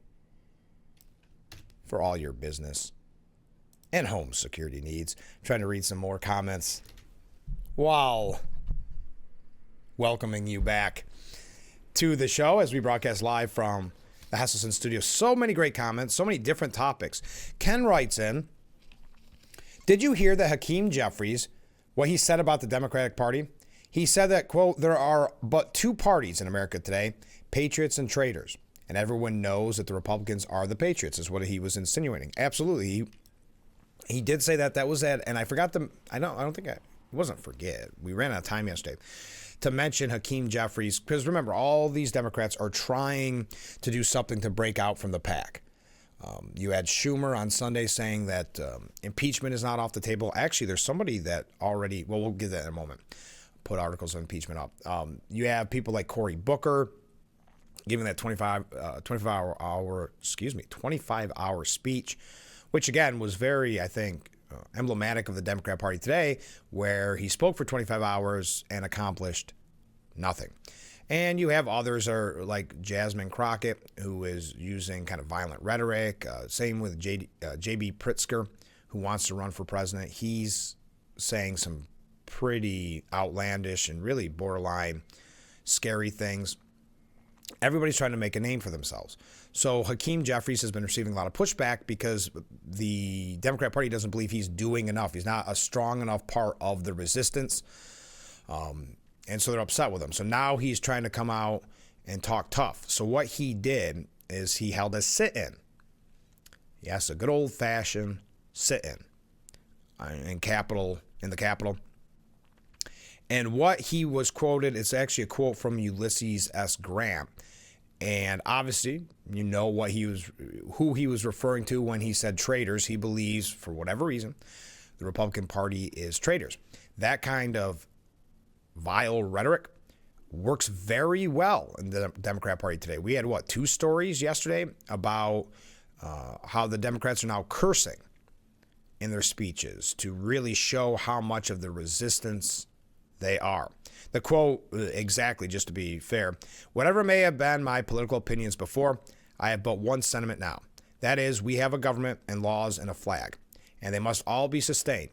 for all your business and home security needs. I'm trying to read some more comments while welcoming you back to the show as we broadcast live from the Hesselson studio. So many great comments, so many different topics. Ken writes in, did you hear that Hakeem Jeffries, what he said about the Democratic Party? He said that, quote, there are but two parties in America today, patriots and traitors. And everyone knows that the Republicans are the patriots, is what he was insinuating. Absolutely. He did say that. That was that. And I forgot to, forget. We ran out of time yesterday to mention Hakeem Jeffries, because remember, all these Democrats are trying to do something to break out from the pack. You had Schumer on Sunday saying that impeachment is not off the table. Actually, there's somebody that already, well, we'll get that in a moment, put articles on impeachment up. You have people like Cory Booker giving that 25-hour speech, which again was very, I think, emblematic of the Democrat Party today, where he spoke for 25 hours and accomplished nothing. And you have others are like Jasmine Crockett, who is using kind of violent rhetoric. Same with J.B. Pritzker, who wants to run for president. He's saying some pretty outlandish and really borderline scary things. everybody's trying to make a name for themselves. So Hakeem Jeffries has been receiving a lot of pushback because the Democrat Party doesn't believe he's doing enough. He's not a strong enough part of the resistance. And so they're upset with him. So now he's trying to come out and talk tough. So what he did is he held a sit-in. Yes, a good old-fashioned sit-in in the Capitol. And what he was quoted, it's actually a quote from Ulysses S. Grant. And obviously, you know who he was referring to when he said traitors. He believes, for whatever reason, the Republican Party is traitors. That kind of vile rhetoric works very well in the Democrat Party today. We had, 2 stories yesterday about how the Democrats are now cursing in their speeches to really show how much of the resistance they are. The quote, exactly, just to be fair, whatever may have been my political opinions before, I have but one sentiment now. That is, we have a government and laws and a flag, and they must all be sustained.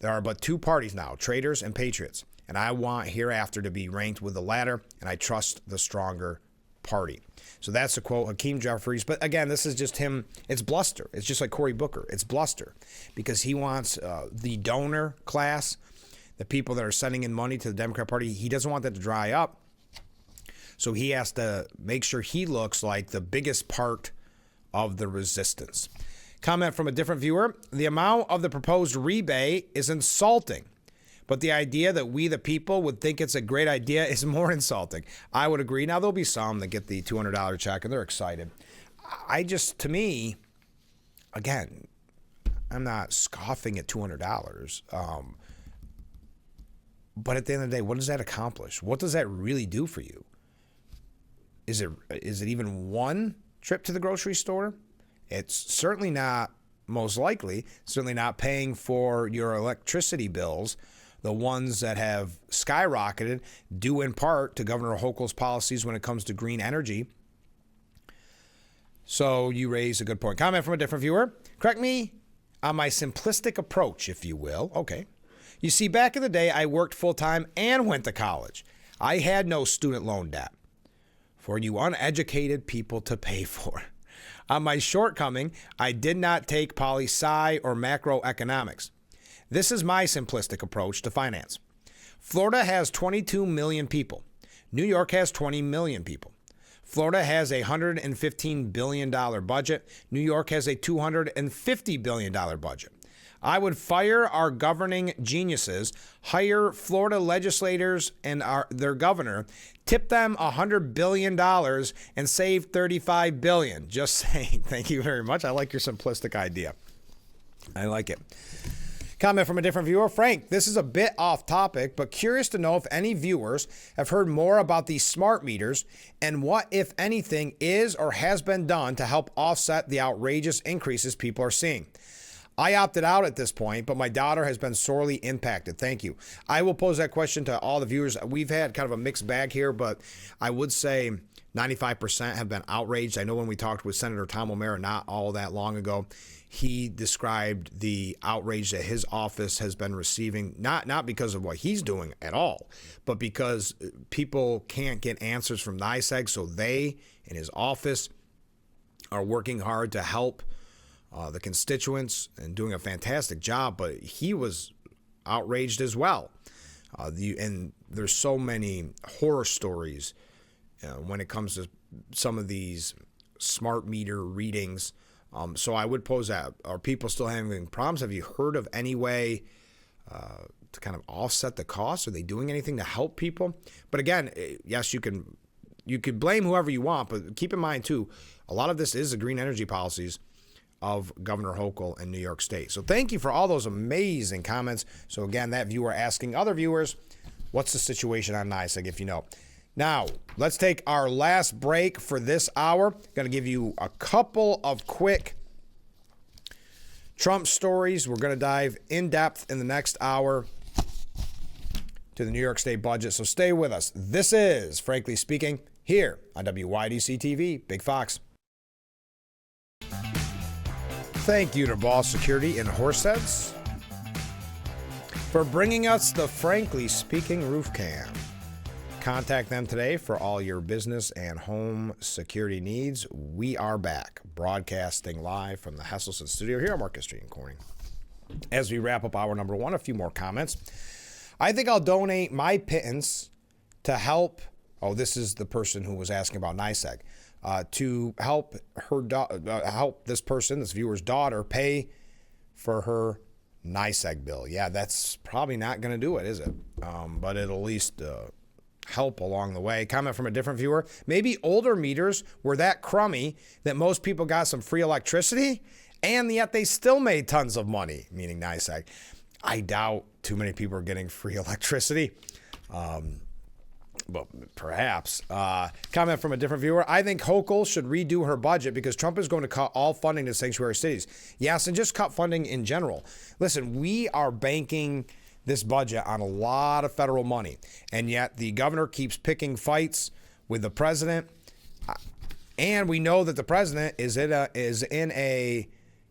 There are but 2 parties now, traitors and patriots, and I want hereafter to be ranked with the latter, and I trust the stronger party. So that's the quote, Hakeem Jeffries. But again, this is just him. It's bluster. It's just like Cory Booker. It's bluster because he wants the donor class, the people that are sending in money to the Democrat Party, he doesn't want that to dry up. So he has to make sure he looks like the biggest part of the resistance. Comment from a different viewer. The amount of the proposed rebate is insulting, but the idea that we, the people, would think it's a great idea is more insulting. I would agree. Now, there'll be some that get the $200 check and they're excited. To me, again, I'm not scoffing at $200. But at the end of the day, what does that accomplish? What does that really do for you? Is it even one trip to the grocery store? It's certainly not, most likely, certainly not paying for your electricity bills, the ones that have skyrocketed, due in part to Governor Hochul's policies when it comes to green energy. So you raise a good point. Comment from a different viewer. Correct me on my simplistic approach, if you will. Okay. You see, back in the day, I worked full-time and went to college. I had no student loan debt for you uneducated people to pay for. On my shortcoming, I did not take poli-sci or macroeconomics. This is my simplistic approach to finance. Florida has 22 million people. New York has 20 million people. Florida has a $115 billion budget. New York has a $250 billion budget. I would fire our governing geniuses, hire Florida legislators and their governor, tip them $100 billion and save $35 billion. Just saying. Thank you very much. I like your simplistic idea. I like it. Comment from a different viewer. Frank, this is a bit off topic, but curious to know if any viewers have heard more about these smart meters and what, if anything, is or has been done to help offset the outrageous increases people are seeing. I opted out at this point, but my daughter has been sorely impacted. Thank you. I will pose that question to all the viewers. We've had kind of a mixed bag here, but I would say 95% have been outraged. I know when we talked with Senator Tom O'Mara not all that long ago, he described the outrage that his office has been receiving, not because of what he's doing at all, but because people can't get answers from NYSEG, so they in his office are working hard to help the constituents and doing a fantastic job, but he was outraged as well. And there's so many horror stories when it comes to some of these smart meter readings. So I would pose that. Are people still having problems? Have you heard of any way to kind of offset the costs? Are they doing anything to help people? But again, yes, you could blame whoever you want, but keep in mind too, a lot of this is the green energy policies of Governor Hochul in New York State. So thank you for all those amazing comments. So again, that viewer asking other viewers, what's the situation on NYSEG, if you know. Now, let's take our last break for this hour. Going to give you a couple of quick Trump stories. We're going to dive in depth in the next hour to the New York State budget. So stay with us. This is Frankly Speaking here on WYDC TV, Big Fox. Thank you to Ball Security in Horseheads for bringing us the Frankly Speaking roof cam. Contact them today for all your business and home security needs. We are back, broadcasting live from the Hesselson studio here on Market Street in Corning. As we wrap up hour number one, a few more comments. I think I'll donate my pittance to help. Oh, this is the person who was asking about NYSEG. To help help this person, this viewer's daughter, pay for her NYSEG bill. Yeah, that's probably not going to do it, is it? But it'll at least help along the way. Comment from a different viewer. Maybe older meters were that crummy that most people got some free electricity, and yet they still made tons of money, meaning NYSEG. I doubt too many people are getting free electricity. But perhaps. Comment from a different viewer. I think Hochul should redo her budget because Trump is going to cut all funding to sanctuary cities. Yes, and just cut funding in general. Listen, we are banking this budget on a lot of federal money, and yet the governor keeps picking fights with the president. And we know that the president is in a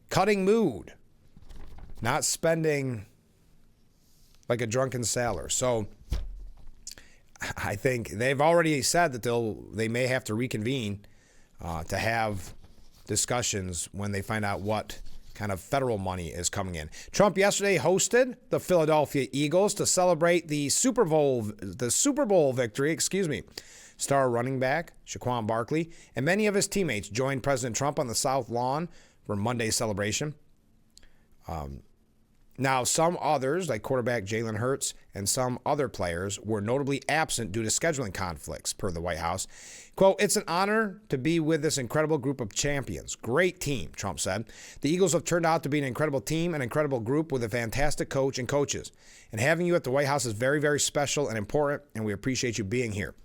cutting mood, not spending like a drunken sailor. So I think they've already said that they may have to reconvene to have discussions when they find out what kind of federal money is coming in. Trump yesterday hosted the Philadelphia Eagles to celebrate the Super Bowl victory. Star running back Saquon Barkley and many of his teammates joined President Trump on the South Lawn for Monday's celebration. Now, some others, like quarterback Jalen Hurts and some other players, were notably absent due to scheduling conflicts, per the White House. Quote, "It's an honor to be with this incredible group of champions. Great team," Trump said. "The Eagles have turned out to be an incredible team, an incredible group with a fantastic coach and coaches. And having you at the White House is very, very special and important, and we appreciate you being here."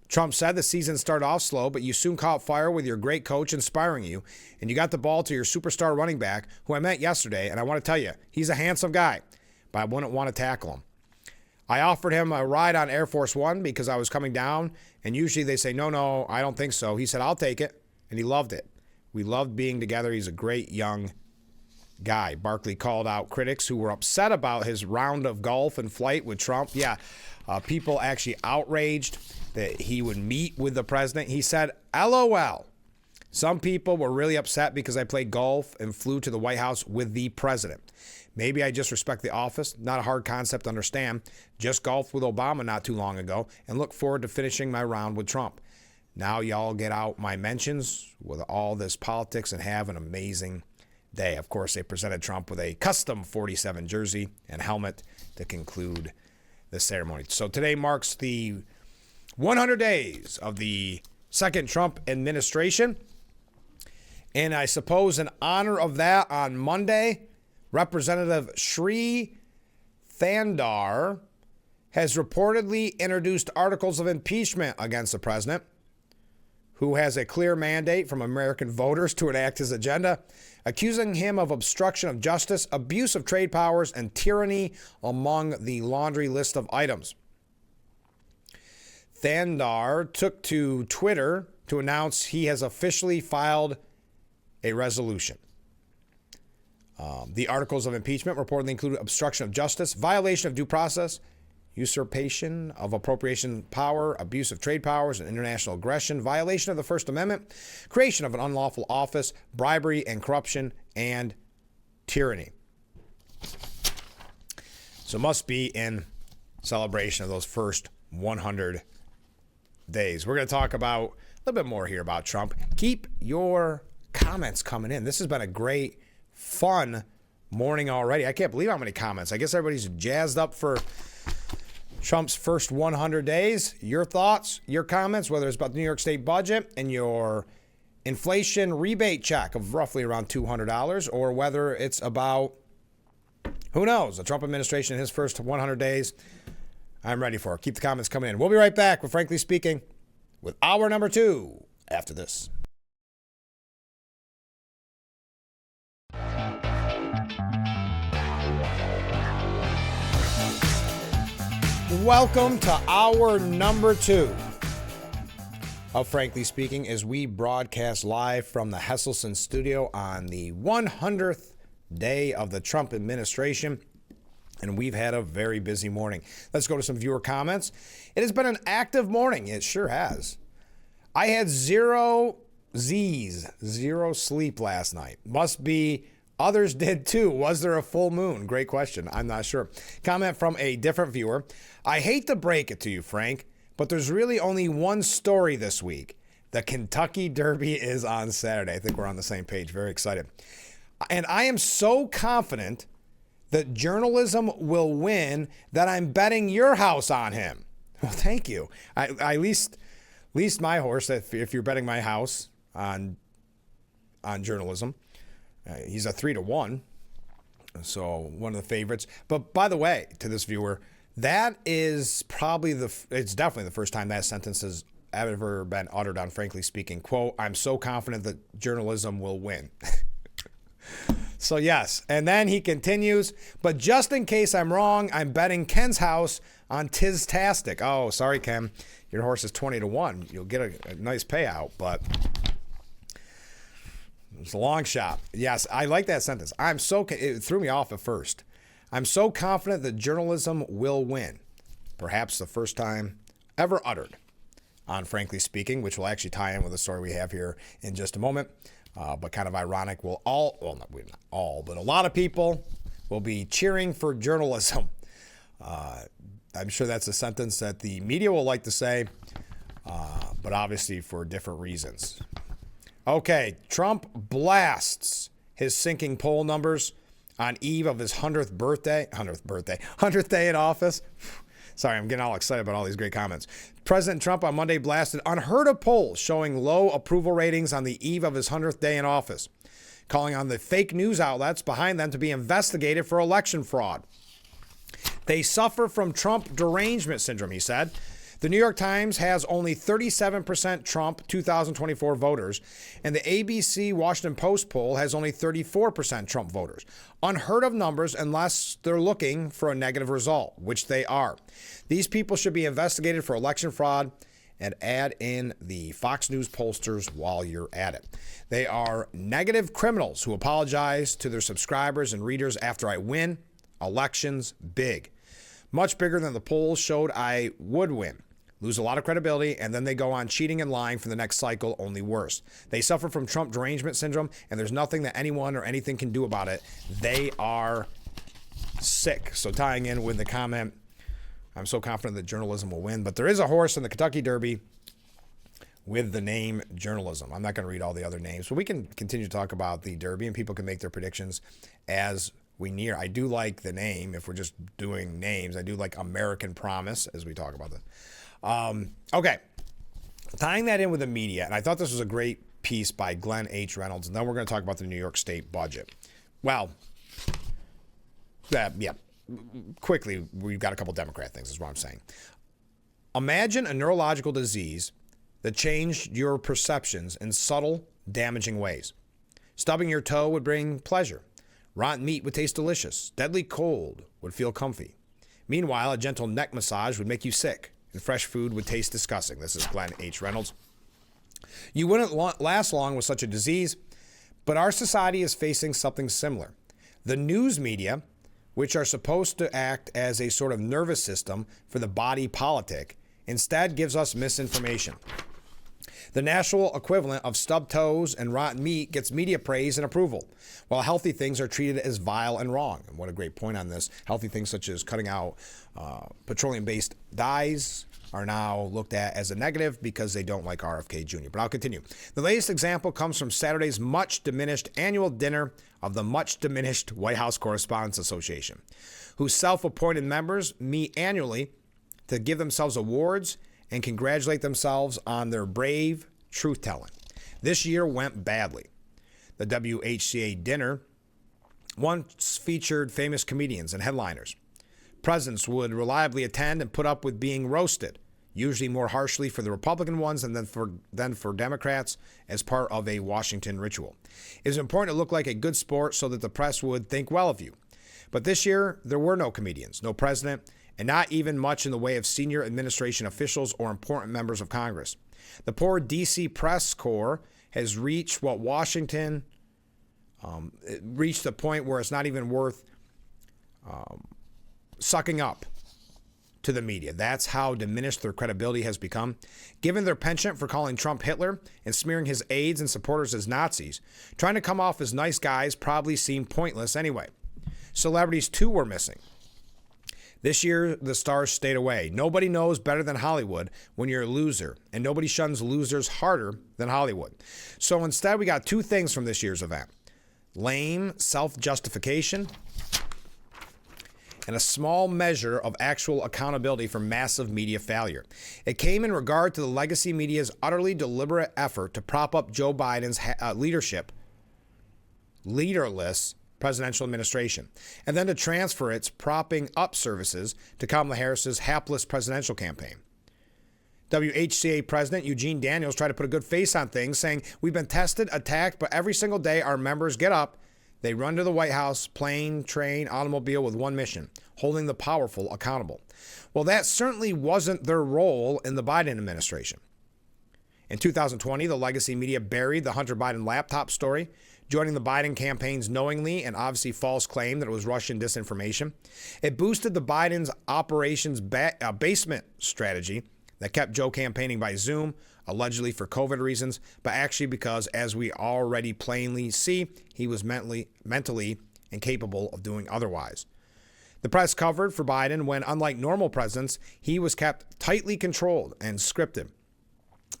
Trump said the season started off slow, but you soon caught fire with your great coach inspiring you, and you got the ball to your superstar running back, who I met yesterday, and I want to tell you, he's a handsome guy, but I wouldn't want to tackle him. I offered him a ride on Air Force One because I was coming down, and usually they say, no, I don't think so. He said, I'll take it, and he loved it. We loved being together. He's a great young guy. Barkley called out critics who were upset about his round of golf and flight with Trump. Yeah, people actually outraged that he would meet with the president. He said, LOL. Some people were really upset because I played golf and flew to the White House with the president. Maybe I just respect the office. Not a hard concept to understand. Just golfed with Obama not too long ago and look forward to finishing my round with Trump. Now y'all get out my mentions with all this politics and have an amazing day. Of course, they presented Trump with a custom 47 jersey and helmet to conclude the ceremony. So today marks the 100 days of the second Trump administration. And I suppose in honor of that, on Monday, Representative Sri Thandar has reportedly introduced articles of impeachment against the president, who has a clear mandate from American voters to enact his agenda, accusing him of obstruction of justice, abuse of trade powers, and tyranny among the laundry list of items. Thandar took to Twitter to announce he has officially filed a resolution. The articles of impeachment reportedly included obstruction of justice, violation of due process, usurpation of appropriation power, abuse of trade powers and international aggression, violation of the First Amendment, creation of an unlawful office, bribery and corruption, and tyranny. So must be in celebration of those first 100 days. We're going to talk about a little bit more here about Trump. Keep your comments coming in. This has been a great, fun morning already. I can't believe how many comments. I guess everybody's jazzed up for Trump's first 100 days. Your thoughts, your comments, whether it's about the New York State budget and your inflation rebate check of roughly around $200, or whether it's about, who knows, the Trump administration in his first 100 days. I'm ready for it. Keep the comments coming in. We'll be right back with Frankly Speaking with hour number 2 after this. Welcome to hour number 2 of Frankly Speaking as we broadcast live from the Hesselson studio on the 100th day of the Trump administration. And we've had a very busy morning. Let's go to some viewer comments. It has been an active morning. It sure has. I had zero sleep last night. Must be others did too. Was there a full moon? Great question. I'm not sure. Comment from a different viewer. I hate to break it to you, Frank, but there's really only one story this week. The Kentucky Derby is on Saturday. I think we're on the same page. Very excited. And I am so confident that journalism will win that I'm betting your house on him. Well, thank you. I least my horse, if you're betting my house on journalism, he's a 3-1. So one of the favorites. But by the way, to this viewer, that is probably it's definitely the first time that sentence has ever been uttered on Frankly Speaking. Quote, I'm so confident that journalism will win. So yes, and then he continues, but just in case I'm wrong, I'm betting Ken's house on Tiztastic. Oh, sorry, Ken. Your horse is 20-1. You'll get a nice payout, but it's a long shot. Yes, I like that sentence. It threw me off at first. I'm so confident that journalism will win. Perhaps the first time ever uttered on Frankly Speaking, which will actually tie in with the story we have here in just a moment. But kind of ironic, not all, but a lot of people will be cheering for journalism. I'm sure that's a sentence that the media will like to say, but obviously for different reasons. Okay, Trump blasts his sinking poll numbers on eve of his 100th day in office. Sorry, I'm getting all excited about all these great comments. President Trump on Monday blasted unheard of polls showing low approval ratings on the eve of his 100th day in office, calling on the fake news outlets behind them to be investigated for election fraud. They suffer from Trump derangement syndrome, he said. The New York Times has only 37% Trump 2024 voters, and the ABC Washington Post poll has only 34% Trump voters. Unheard of numbers unless they're looking for a negative result, which they are. These people should be investigated for election fraud, and add in the Fox News pollsters while you're at it. They are negative criminals who apologize to their subscribers and readers after I win. Elections big. Much bigger than the polls showed I would win. Lose a lot of credibility, and then they go on cheating and lying for the next cycle, only worse. They suffer from Trump derangement syndrome, and there's nothing that anyone or anything can do about it. They are sick. So tying in with the comment, I'm so confident that journalism will win. But there is a horse in the Kentucky Derby with the name journalism. I'm not going to read all the other names, but we can continue to talk about the Derby, and people can make their predictions as we near. I do like the name, if we're just doing names. I do like American Promise as we talk about this. Okay, tying that in with the media, and I thought this was a great piece by Glenn H. Reynolds, and then we're going to talk about the New York State budget. Well, quickly, we've got a couple Democrat things, is what I'm saying. Imagine a neurological disease that changed your perceptions in subtle, damaging ways. Stubbing your toe would bring pleasure. Rotten meat would taste delicious. Deadly cold would feel comfy. Meanwhile, a gentle neck massage would make you sick, and fresh food would taste disgusting. This is Glenn H. Reynolds. You wouldn't last long with such a disease, but our society is facing something similar. The news media, which are supposed to act as a sort of nervous system for the body politic, instead gives us misinformation. The national equivalent of stubbed toes and rotten meat gets media praise and approval, while healthy things are treated as vile and wrong. And what a great point on this. Healthy things such as cutting out petroleum-based dyes are now looked at as a negative because they don't like RFK Jr. But I'll continue. The latest example comes from Saturday's much-diminished annual dinner of the much-diminished White House Correspondents Association, whose self-appointed members meet annually to give themselves awards and congratulate themselves on their brave truth-telling. This year went badly. The WHCA dinner once featured famous comedians and headliners. Presidents would reliably attend and put up with being roasted, usually more harshly for the Republican ones than for Democrats, as part of a Washington ritual. It was important to look like a good sport so that the press would think well of you. But this year, there were no comedians, no president, and not even much in the way of senior administration officials or important members of Congress. The poor D.C. press corps has reached what Washington reached the point where it's not even worth sucking up to the media. That's how diminished their credibility has become. Given their penchant for calling Trump Hitler and smearing his aides and supporters as Nazis, trying to come off as nice guys probably seemed pointless anyway. Celebrities too were missing. This year, the stars stayed away. Nobody knows better than Hollywood when you're a loser, and nobody shuns losers harder than Hollywood. So instead, we got two things from this year's event: lame self-justification and a small measure of actual accountability for massive media failure. It came in regard to the legacy media's utterly deliberate effort to prop up Joe Biden's leaderless presidential administration, and then to transfer its propping up services to Kamala Harris's hapless presidential campaign. WHCA President Eugene Daniels tried to put a good face on things, saying, "We've been tested, attacked, but every single day our members get up, they run to the White House, plane, train, automobile with one mission: holding the powerful accountable." Well, that certainly wasn't their role in the Biden administration. In 2020, the legacy media buried the Hunter Biden laptop story, joining the Biden campaign's knowingly and obviously false claim that it was Russian disinformation. It boosted the Biden's operations basement strategy that kept Joe campaigning by Zoom, allegedly for COVID reasons, but actually because, as we already plainly see, he was mentally incapable of doing otherwise. The press covered for Biden when, unlike normal presidents, he was kept tightly controlled and scripted.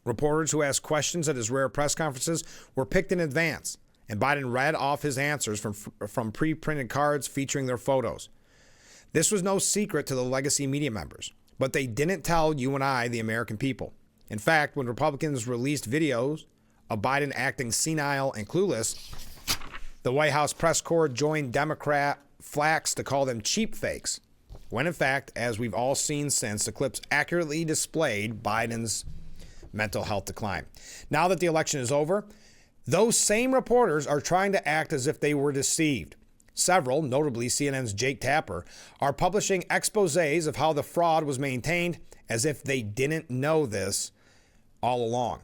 Reporters who asked questions at his rare press conferences were picked in advance, and Biden read off his answers from pre-printed cards featuring their photos. This was no secret to the legacy media members, but they didn't tell you and I, the American people. In fact, when Republicans released videos of Biden acting senile and clueless, the White House press corps joined Democrat flacks to call them cheap fakes, when in fact, as we've all seen since, the clips accurately displayed Biden's mental health decline. Now that the election is over, those same reporters are trying to act as if they were deceived. Several, notably CNN's Jake Tapper, are publishing exposés of how the fraud was maintained as if they didn't know this all along.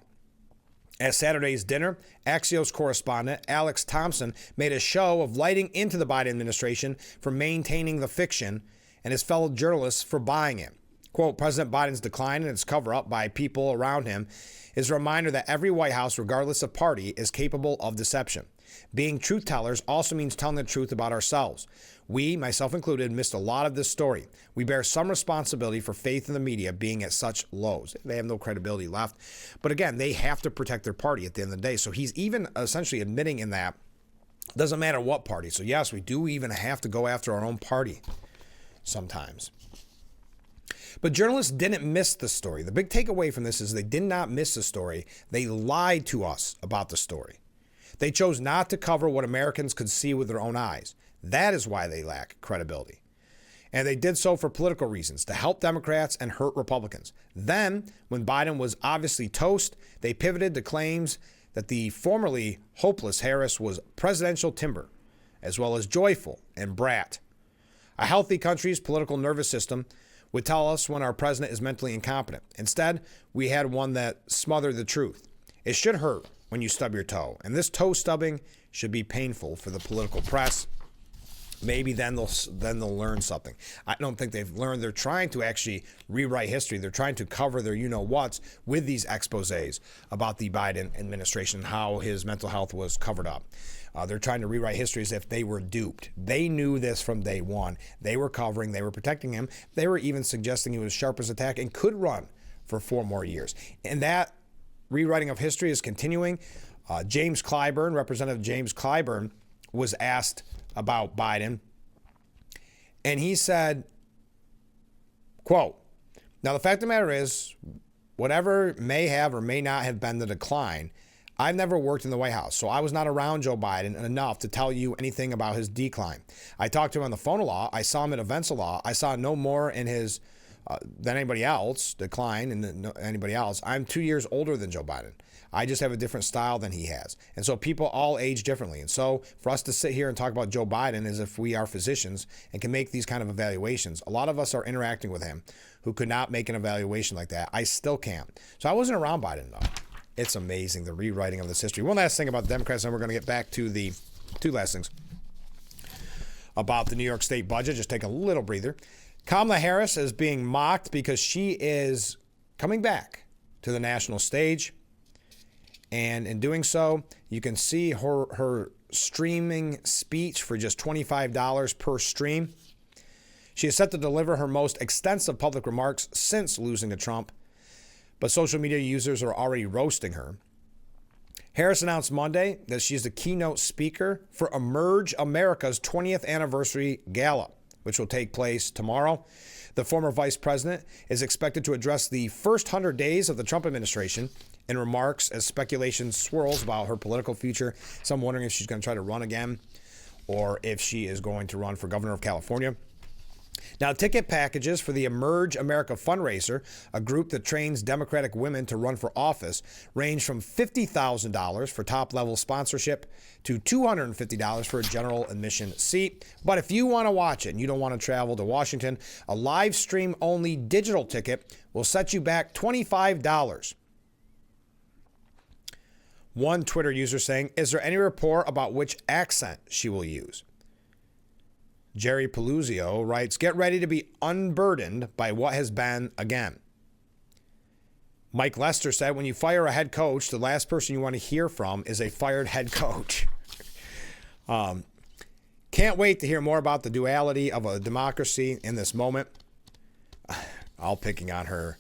At Saturday's dinner, Axios correspondent Alex Thompson made a show of lighting into the Biden administration for maintaining the fiction and his fellow journalists for buying it. Quote, President Biden's decline and its cover-up by people around him is a reminder that every White House, regardless of party, is capable of deception. Being truth tellers also means telling the truth about ourselves. We, myself included, missed a lot of this story. We bear some responsibility for faith in the media being at such lows. They have no credibility left. But again, they have to protect their party at the end of the day. So he's even essentially admitting in that it doesn't matter what party. So yes, we do even have to go after our own party sometimes. But journalists didn't miss the story. The big takeaway from this is they did not miss the story. They lied to us about the story. They chose not to cover what Americans could see with their own eyes. That is why they lack credibility. And they did so for political reasons, to help Democrats and hurt Republicans. Then, when Biden was obviously toast, they pivoted to claims that the formerly hopeless Harris was presidential timber, as well as joyful and brat. A healthy country's political nervous system would tell us when our president is mentally incompetent. Instead, we had one that smothered the truth. It should hurt when you stub your toe, and this toe stubbing should be painful for the political press. Maybe then they'll learn something. I don't think they've learned. They're trying to actually rewrite history. They're trying to cover their you-know-whats with these exposés about the Biden administration and how his mental health was covered up. They're trying to rewrite history as if they were duped. They knew this from day one. They were covering. They were protecting him. They were even suggesting he was sharp as a tack and could run for 4 more years. And that rewriting of history is continuing. James Clyburn, Representative James Clyburn, was asked about Biden, and he said, quote, now the fact of the matter is, whatever may have or may not have been the decline, I've never worked in the White House, so I was not around Joe Biden enough to tell you anything about his decline. I talked to him on the phone a lot. I saw him at events a lot. I saw no more in his than anybody else, decline and anybody else. I'm 2 years older than Joe Biden. I just have a different style than he has. And so people all age differently. And so for us to sit here and talk about Joe Biden as if we are physicians and can make these kind of evaluations, a lot of us are interacting with him who could not make an evaluation like that. I still can't. So I wasn't around Biden enough. It's amazing, the rewriting of this history. One last thing about the Democrats, and we're going to get back to the 2 last things. about the New York State budget. Just take a little breather. Kamala Harris is being mocked because she is coming back to the national stage. And in doing so, you can see her streaming speech for just $25 per stream. She is set to deliver her most extensive public remarks since losing to Trump, but social media users are already roasting her. Harris announced Monday that she is the keynote speaker for Emerge America's 20th anniversary gala, which will take place tomorrow. The former vice president is expected to address the first 100 days of the Trump administration in remarks as speculation swirls about her political future. Some wondering if she's going to try to run again or if she is going to run for governor of California. Now, ticket packages for the Emerge America fundraiser, a group that trains Democratic women to run for office, range from $50,000 for top-level sponsorship to $250 for a general admission seat. But if you want to watch it and you don't want to travel to Washington, a live stream-only digital ticket will set you back $25. One Twitter user saying, "Is there any report about which accent she will use?" Jerry Peluzio writes, "Get ready to be unburdened by what has been again." Mike Lester said, "When you fire a head coach, the last person you want to hear from is a fired head coach." Can't wait to hear more about the duality of a democracy in this moment. All picking on her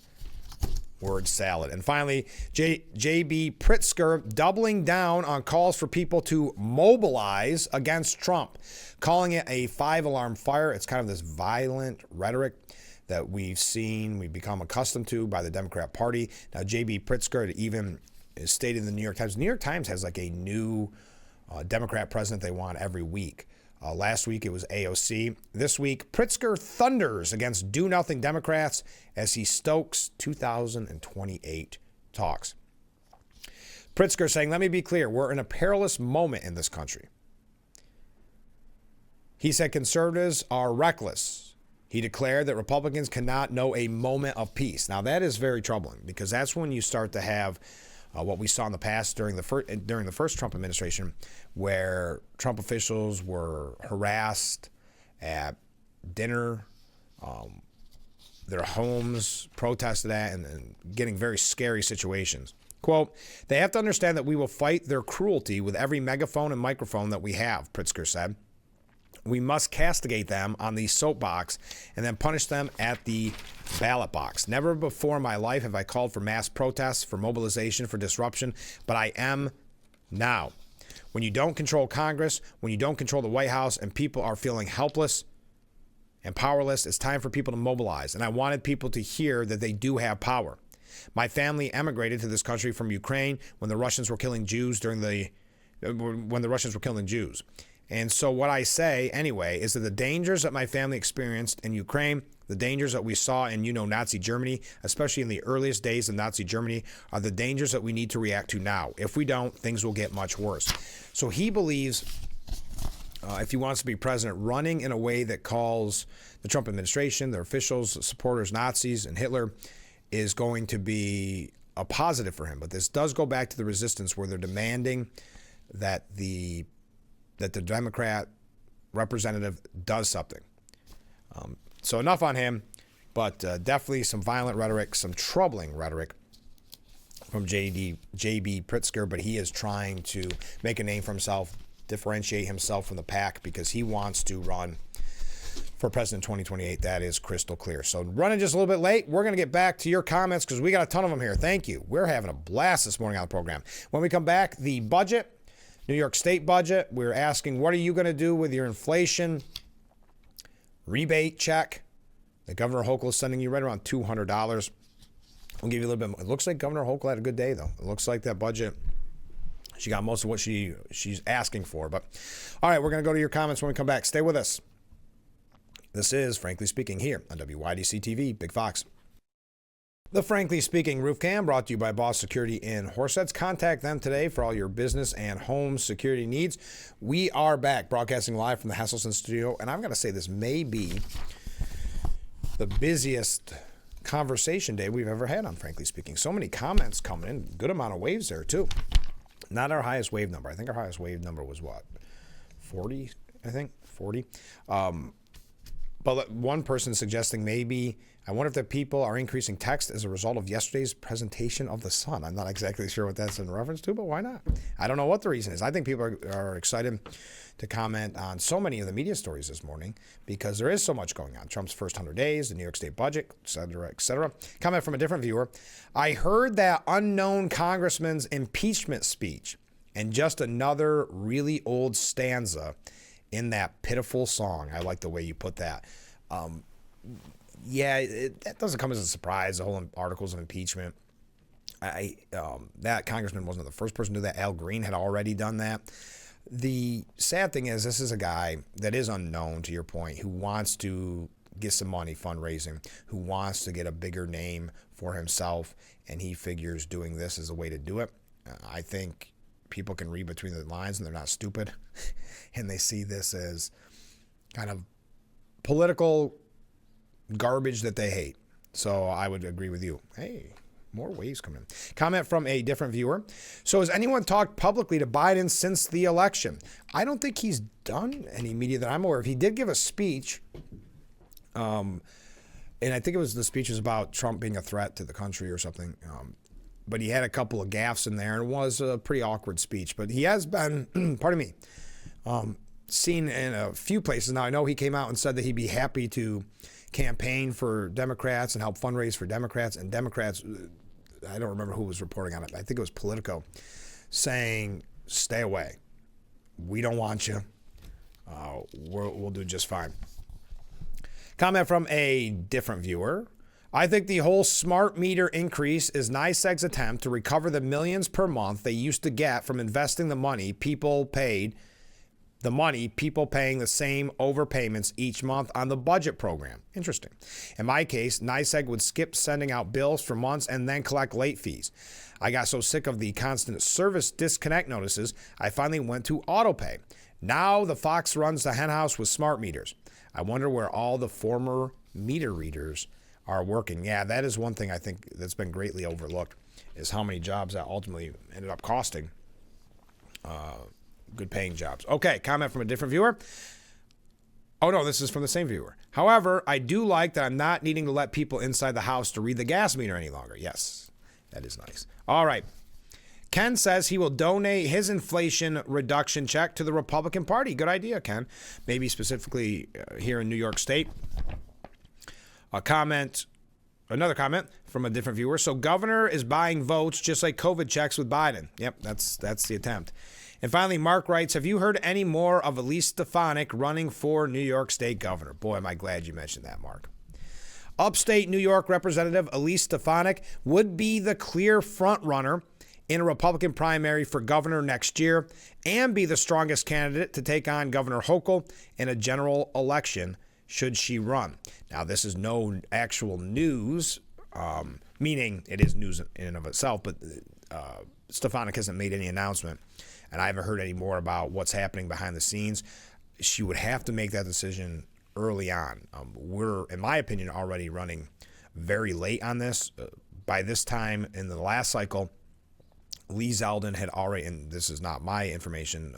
word salad. And finally, J.B. Pritzker doubling down on calls for people to mobilize against Trump, calling it a five-alarm fire. It's kind of this violent rhetoric that we've become accustomed to by the Democrat Party. Now, J.B. Pritzker even stated in the New York Times. The New York Times has like a new Democrat president they want every week. Last week, it was AOC. This week, Pritzker thunders against do-nothing Democrats as he stokes 2028 talks. Pritzker saying, "Let me be clear, we're in a perilous moment in this country." He said conservatives are reckless. He declared that Republicans cannot know a moment of peace. Now, that is very troubling because that's when you start to have what we saw in the past during the first Trump administration, where Trump officials were harassed at dinner, their homes protested at, and getting very scary situations. Quote, "They have to understand that we will fight their cruelty with every megaphone and microphone that we have," Pritzker said. "We must castigate them on the soapbox and then punish them at the ballot box. Never before in my life have I called for mass protests, for mobilization, for disruption, but I am now. When you don't control Congress, when you don't control the White House, and people are feeling helpless and powerless, it's time for people to mobilize. And I wanted people to hear that they do have power. My family emigrated to this country from Ukraine when the Russians were killing Jews And so what I say, anyway, is that the dangers that my family experienced in Ukraine, the dangers that we saw in, Nazi Germany, especially in the earliest days of Nazi Germany, are the dangers that we need to react to now. If we don't, things will get much worse." So he believes, if he wants to be president, running in a way that calls the Trump administration, their officials, supporters, Nazis, and Hitler is going to be a positive for him. But this does go back to the resistance where they're demanding that the Democrat representative does something. So enough on him, but definitely some violent rhetoric, some troubling rhetoric from J.B. Pritzker, but he is trying to make a name for himself, differentiate himself from the pack because he wants to run for president 2028. That is crystal clear. So running just a little bit late. We're going to get back to your comments because we got a ton of them here. Thank you. We're having a blast this morning on the program. When we come back, the budget, New York State budget. We're asking, what are you going to do with your inflation rebate check that Governor Hochul is sending you right around $200? We'll give you a little bit more. It looks like Governor Hochul had a good day, though. It looks like that budget, she got most of what she's asking for. But all right, we're going to go to your comments when we come back. Stay with us. This is Frankly Speaking here on WYDC TV, Big Fox. The Frankly Speaking Roof Cam brought to you by Boss Security in Horseheads. Contact them today for all your business and home security needs. We are back broadcasting live from the Hesselson studio, and I'm going to say this may be the busiest conversation day we've ever had on Frankly Speaking. So many comments coming in, good amount of waves there too. Not our highest wave number. I think our highest wave number was what, 40 I think, 40. But one person suggesting maybe, I wonder if the people are increasing text as a result of yesterday's presentation of the sun. I'm not exactly sure what that's in reference to, but why not? I don't know what the reason is. I think people are excited to comment on so many of the media stories this morning because there is so much going on. Trump's first 100 days, the New York State budget, et cetera, et cetera. Comment from a different viewer. I heard that unknown congressman's impeachment speech and just another really old stanza in that pitiful song. I like the way you put that. That doesn't come as a surprise, the whole articles of impeachment. That congressman wasn't the first person to do that. Al Green had already done that. The sad thing is this is a guy that is unknown, to your point, who wants to get some money fundraising, who wants to get a bigger name for himself, and he figures doing this is a way to do it. I think people can read between the lines and they're not stupid, and they see this as kind of political garbage that they hate. So I would agree with you. Hey, more waves coming in. Comment from a different viewer. So has anyone talked publicly to Biden since the election? I don't think he's done any media that I'm aware of. He did give a speech, and I think the speech was about Trump being a threat to the country or something. But he had a couple of gaffes in there, and it was a pretty awkward speech. But he has been, pardon me, seen in a few places. Now, I know he came out and said that he'd be happy to campaign for Democrats and help fundraise for Democrats. And Democrats, I don't remember who was reporting on it. I think it was Politico, saying, stay away. We don't want you. We'll do just fine. Comment from a different viewer. I think the whole smart meter increase is NYSEG's attempt to recover the millions per month they used to get from investing the money people paying the same overpayments each month on the budget program. Interesting. In my case, NYSEG would skip sending out bills for months and then collect late fees. I got so sick of the constant service disconnect notices, I finally went to autopay. Now the fox runs the henhouse with smart meters. I wonder where all the former meter readers are working. Yeah, that is one thing I think that's been greatly overlooked, is how many jobs that ultimately ended up costing. Good paying jobs. Okay, comment from a different viewer. Oh no, this is from the same viewer. However, I do like that I'm not needing to let people inside the house to read the gas meter any longer. Yes, that is nice. All right. Ken says he will donate his inflation reduction check to the Republican Party. Good idea, Ken. Maybe specifically here in New York State. Another comment from a different viewer. So governor is buying votes just like COVID checks with Biden. Yep, that's the attempt. And finally, Mark writes, have you heard any more of Elise Stefanik running for New York State governor? Boy, am I glad you mentioned that, Mark. Upstate New York Representative Elise Stefanik would be the clear front runner in a Republican primary for governor next year and be the strongest candidate to take on Governor Hochul in a general election should she run. Now, this is no actual news, meaning it is news in and of itself, but Stefanik hasn't made any announcement, and I haven't heard any more about what's happening behind the scenes. She would have to make that decision early on. We're, in my opinion, already running very late on this. By this time in the last cycle, Lee Zeldin had already, and this is not my information,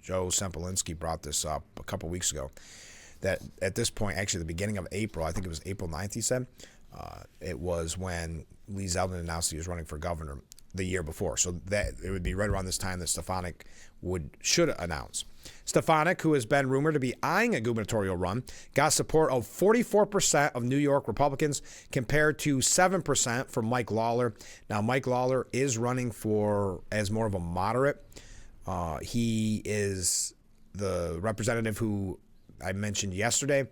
Joe Sempolinski brought this up a couple weeks ago, that at this point, actually the beginning of April, I think it was April 9th, he said, it was when Lee Zeldin announced he was running for governor the year before. So that it would be right around this time that Stefanik should announce. Stefanik, who has been rumored to be eyeing a gubernatorial run, got support of 44% of New York Republicans compared to 7% for Mike Lawler. Now, Mike Lawler is running as more of a moderate. He is the representative who I mentioned yesterday,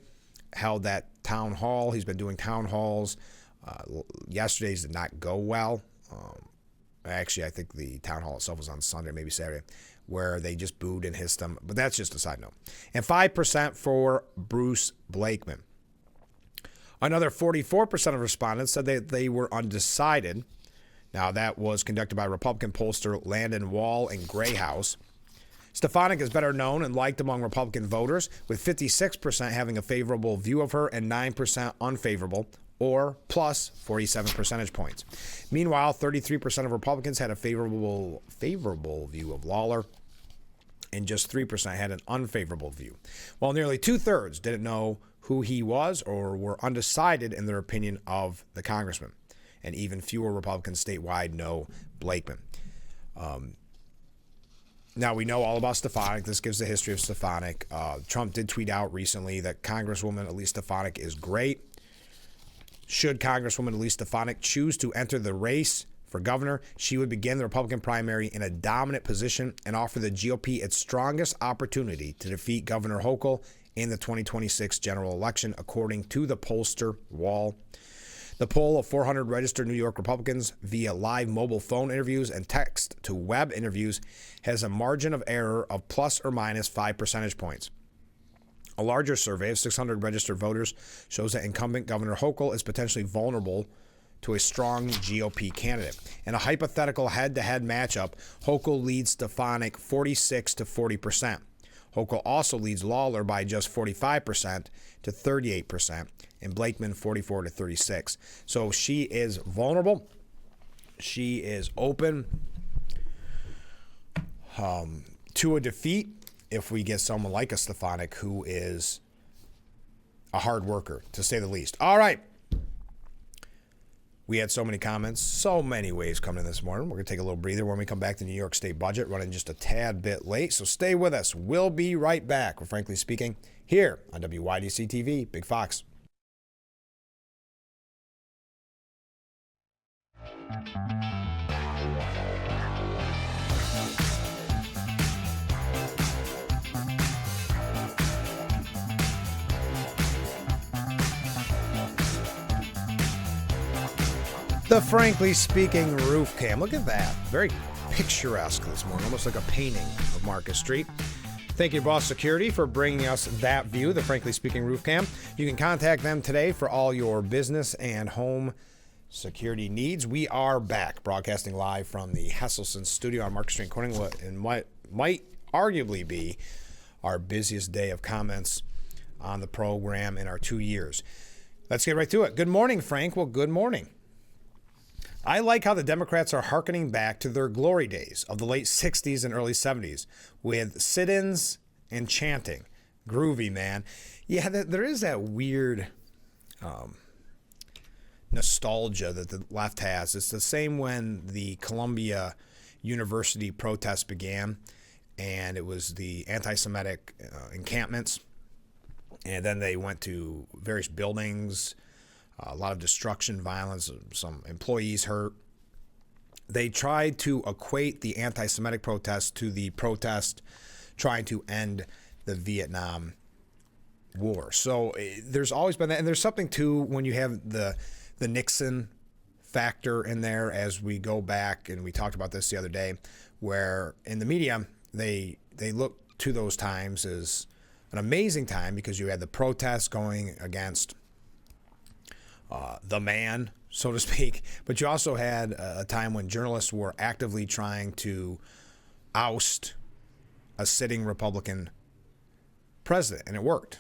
held that town hall. He's been doing town halls. Yesterday's did not go well. Actually, I think the town hall itself was on Sunday, maybe Saturday, where they just booed and hissed him. But that's just a side note. And 5% for Bruce Blakeman. Another 44% of respondents said that they were undecided. Now, that was conducted by Republican pollster Landon Wall and Gray House. Stefanik is better known and liked among Republican voters, with 56% having a favorable view of her and 9% unfavorable, or plus 47 percentage points. Meanwhile, 33% of Republicans had a favorable view of Lawler, and just 3% had an unfavorable view, while nearly two-thirds didn't know who he was or were undecided in their opinion of the congressman. And even fewer Republicans statewide know Blakeman. Now, we know all about Stefanik. This gives the history of Stefanik. Trump did tweet out recently that Congresswoman Elise Stefanik is great. Should Congresswoman Elise Stefanik choose to enter the race for governor, she would begin the Republican primary in a dominant position and offer the GOP its strongest opportunity to defeat Governor Hochul in the 2026 general election, according to the pollster Wall. The poll of 400 registered New York Republicans via live mobile phone interviews and text-to-web interviews has a margin of error of plus or minus 5 percentage points. A larger survey of 600 registered voters shows that incumbent Governor Hochul is potentially vulnerable to a strong GOP candidate. In a hypothetical head-to-head matchup, Hochul leads Stefanik 46 to 40%. Hochul also leads Lawler by just 45% to 38%, and Blakeman 44 to 36. So she is vulnerable. She is open to a defeat if we get someone like a Stefanik who is a hard worker, to say the least. All right. We had so many comments, so many waves coming in this morning. We're going to take a little breather when we come back to New York State budget, running just a tad bit late. So stay with us. We'll be right back with Frankly Speaking here on WYDC TV, Big Fox. The Frankly Speaking roof cam. Look at that. Very picturesque this morning, almost like a painting of Marcus Street. Thank you, Boss Security, for bringing us that view, the Frankly Speaking roof cam. You can contact them today for all your business and home security needs. We are back, broadcasting live from the Hesselson studio on Marcus Street Corning, and might arguably be our busiest day of comments on the program in our 2 years. Let's get right to it. Good morning, Frank. Well, good morning. I like how the Democrats are hearkening back to their glory days of the late 60s and early 70s with sit-ins and chanting. Groovy, man. Yeah, there is that weird nostalgia that the left has. It's the same when the Columbia University protests began, and it was the anti-Semitic encampments, and then they went to various buildings, a lot of destruction, violence, some employees hurt. They tried to equate the anti-Semitic protest to the protest trying to end the Vietnam War. So there's always been that. And there's something, too, when you have the Nixon factor in there, as we go back, and we talked about this the other day, where in the media, they look to those times as an amazing time because you had the protests going against the man, so to speak, but you also had a time when journalists were actively trying to oust a sitting Republican president, and it worked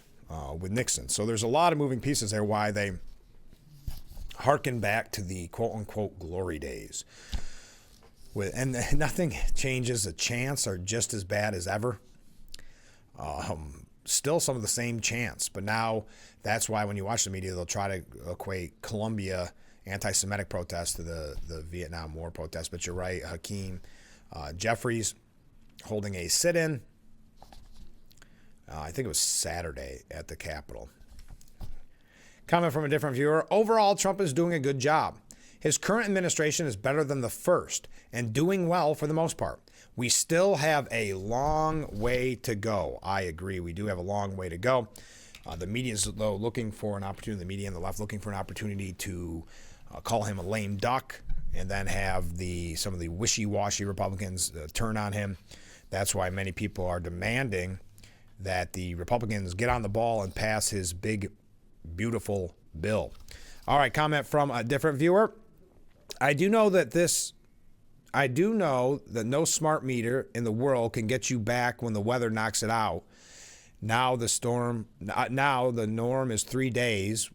with Nixon. So there's a lot of moving pieces there why they harken back to the quote-unquote glory days. And nothing changes. The chants are just as bad as ever. Still some of the same chants, but now that's why when you watch the media, they'll try to equate Columbia anti-Semitic protests to the Vietnam War protests. But you're right, Hakeem Jeffries holding a sit-in. I think it was Saturday at the Capitol. Comment from a different viewer. Overall, Trump is doing a good job. His current administration is better than the first and doing well for the most part. We still have a long way to go. I agree. We do have a long way to go. The media is, though, looking for an opportunity, the media and the left looking for an opportunity to call him a lame duck and then have some of the wishy-washy Republicans turn on him. That's why many people are demanding that the Republicans get on the ball and pass his big, beautiful bill. All right, comment from a different viewer. I do know that no smart meter in the world can get you back when the weather knocks it out. Now the norm is 3 days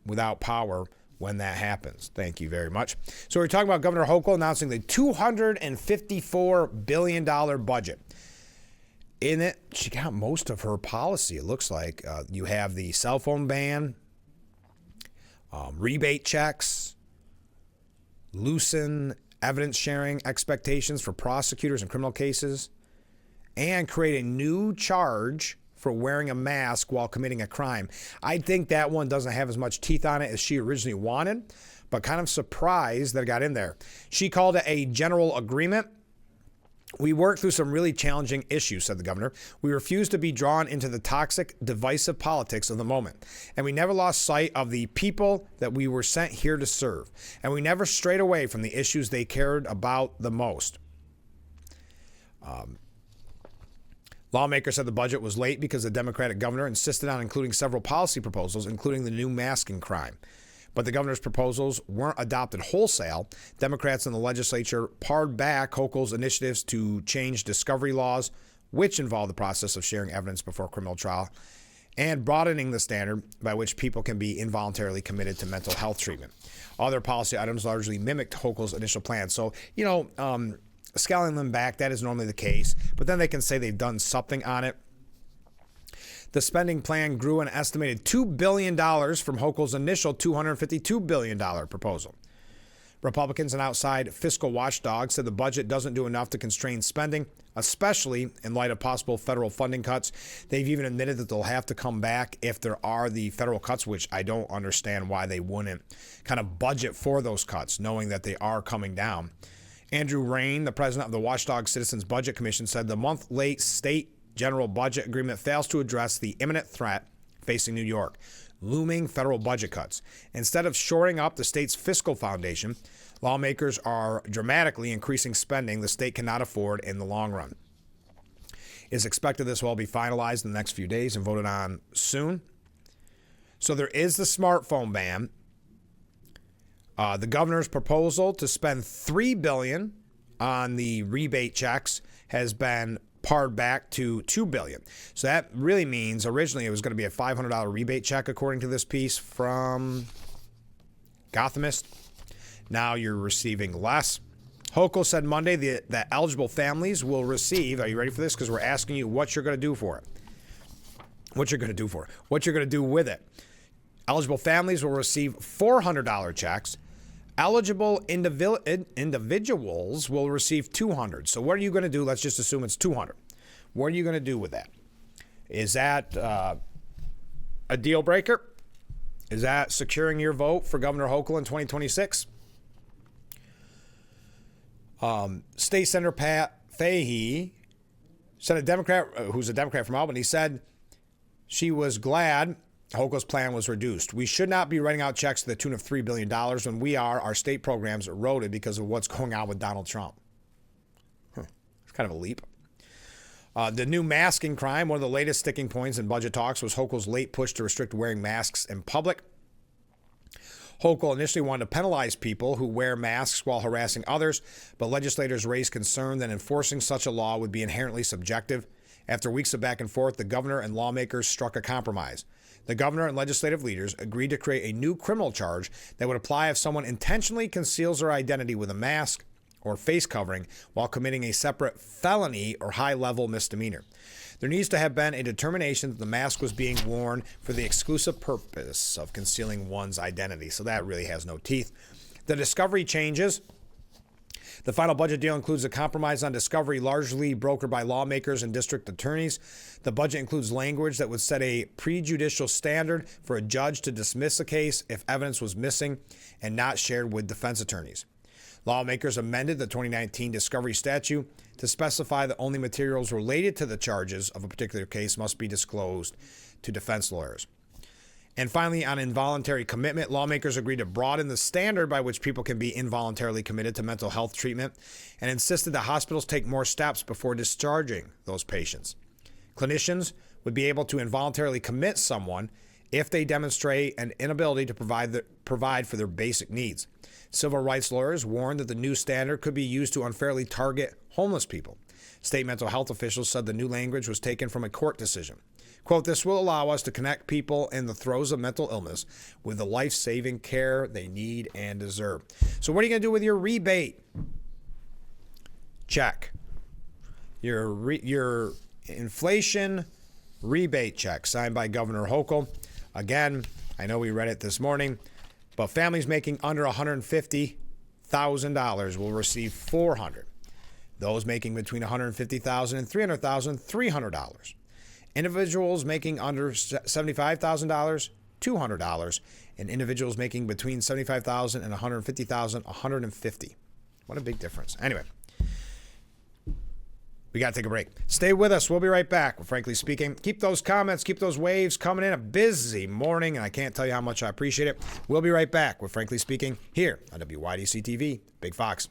without power when that happens. Thank you very much. So we're talking about Governor Hochul announcing the $254 billion budget. In it, she got most of her policy, it looks like. You have the cell phone ban, rebate checks, loosen evidence sharing expectations for prosecutors in criminal cases, and create a new charge for wearing a mask while committing a crime. I think that one doesn't have as much teeth on it as she originally wanted, but kind of surprised that it got in there. She called it a general agreement. We worked through some really challenging issues, said the governor. We refused to be drawn into the toxic, divisive politics of the moment. And we never lost sight of the people that we were sent here to serve. And we never strayed away from the issues they cared about the most. Lawmakers said the budget was late because the Democratic governor insisted on including several policy proposals, including the new masking crime. But the governor's proposals weren't adopted wholesale. Democrats in the legislature pared back Hochul's initiatives to change discovery laws, which involve the process of sharing evidence before criminal trial, and broadening the standard by which people can be involuntarily committed to mental health treatment. Other policy items largely mimicked Hochul's initial plan. So, scaling them back, that is normally the case, but then they can say they've done something on it. The spending plan grew an estimated $2 billion from Hochul's initial $252 billion proposal. Republicans and outside fiscal watchdogs said the budget doesn't do enough to constrain spending, especially in light of possible federal funding cuts. They've even admitted that they'll have to come back if there are the federal cuts, which I don't understand why they wouldn't kind of budget for those cuts, knowing that they are coming down. Andrew Rain, the president of the Watchdog Citizens Budget Commission, said the month-late state general budget agreement fails to address the imminent threat facing New York, looming federal budget cuts. Instead of shoring up the state's fiscal foundation, lawmakers are dramatically increasing spending the state cannot afford in the long run. It is expected this will all be finalized in the next few days and voted on soon. So there is the smartphone ban. The governor's proposal to spend $3 billion on the rebate checks has been pared back to $2 billion. So that really means originally it was going to be a $500 rebate check, according to this piece from Gothamist. Now you're receiving less. Hochul said Monday that eligible families will receive, are you ready for this? Because we're asking you what you're going to do for it. What you're going to do for it. What you're going to do with it. Eligible families will receive $400 checks. Eligible individuals will receive $200. So what are you going to do? Let's just assume it's $200. What are you going to do with that? Is that a deal breaker? Is that securing your vote for Governor Hochul in 2026? State Senator Pat Fahey said a Democrat, who's a Democrat from Albany, said she was glad Hochul's plan was reduced. We should not be writing out checks to the tune of $3 billion when our state programs eroded because of what's going on with Donald Trump. It's kind of a leap. The new masking crime, one of the latest sticking points in budget talks, was Hochul's late push to restrict wearing masks in public. Hochul initially wanted to penalize people who wear masks while harassing others, but legislators raised concern that enforcing such a law would be inherently subjective. After weeks of back and forth, the governor and lawmakers struck a compromise. The governor and legislative leaders agreed to create a new criminal charge that would apply if someone intentionally conceals their identity with a mask or face covering while committing a separate felony or high-level misdemeanor. There needs to have been a determination that the mask was being worn for the exclusive purpose of concealing one's identity. So that really has no teeth. The discovery changes. The final budget deal includes a compromise on discovery largely brokered by lawmakers and district attorneys. The budget includes language that would set a prejudicial standard for a judge to dismiss a case if evidence was missing and not shared with defense attorneys. Lawmakers amended the 2019 discovery statute to specify that only materials related to the charges of a particular case must be disclosed to defense lawyers. And finally, on involuntary commitment, lawmakers agreed to broaden the standard by which people can be involuntarily committed to mental health treatment and insisted that hospitals take more steps before discharging those patients. Clinicians would be able to involuntarily commit someone if they demonstrate an inability to provide for their basic needs. Civil rights lawyers warned that the new standard could be used to unfairly target homeless people. State mental health officials said the new language was taken from a court decision. Quote, this will allow us to connect people in the throes of mental illness with the life-saving care they need and deserve. So what are you going to do with your rebate check? Your inflation rebate check signed by Governor Hochul. Again, I know we read it this morning, but families making under $150,000 will receive $400. Those making between $150,000 and $300,000, $300. Individuals making under $75,000, $200, and individuals making between $75,000 and $150,000, $150. What a big difference. Anyway, we got to take a break. Stay with us. We'll be right back with Frankly Speaking. Keep those comments, keep those waves coming in. A busy morning, and I can't tell you how much I appreciate it. We'll be right back with Frankly Speaking here on WYDC TV, Big Fox.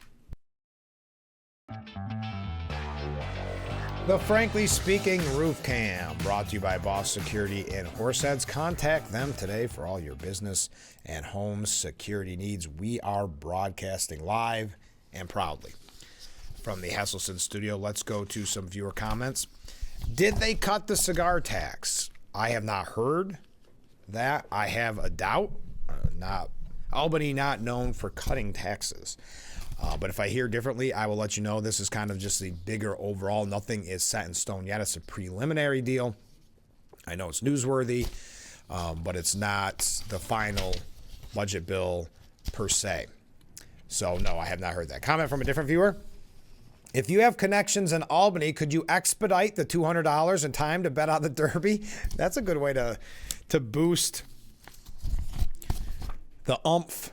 The Frankly Speaking Roof Cam, brought to you by Boss Security in Horseheads. Contact them today for all your business and home security needs. We are broadcasting live and proudly from the Hesselson studio. Let's go to some viewer comments. Did they cut the cigar tax? I have not heard that. I have a doubt. Albany not known for cutting taxes. But if I hear differently, I will let you know. This is kind of just the bigger overall. Nothing is set in stone yet. It's a preliminary deal. I know it's newsworthy, but it's not the final budget bill per se. So, no, I have not heard that. Comment from a different viewer. If you have connections in Albany, could you expedite the $200 in time to bet on the Derby? That's a good way to boost the oomph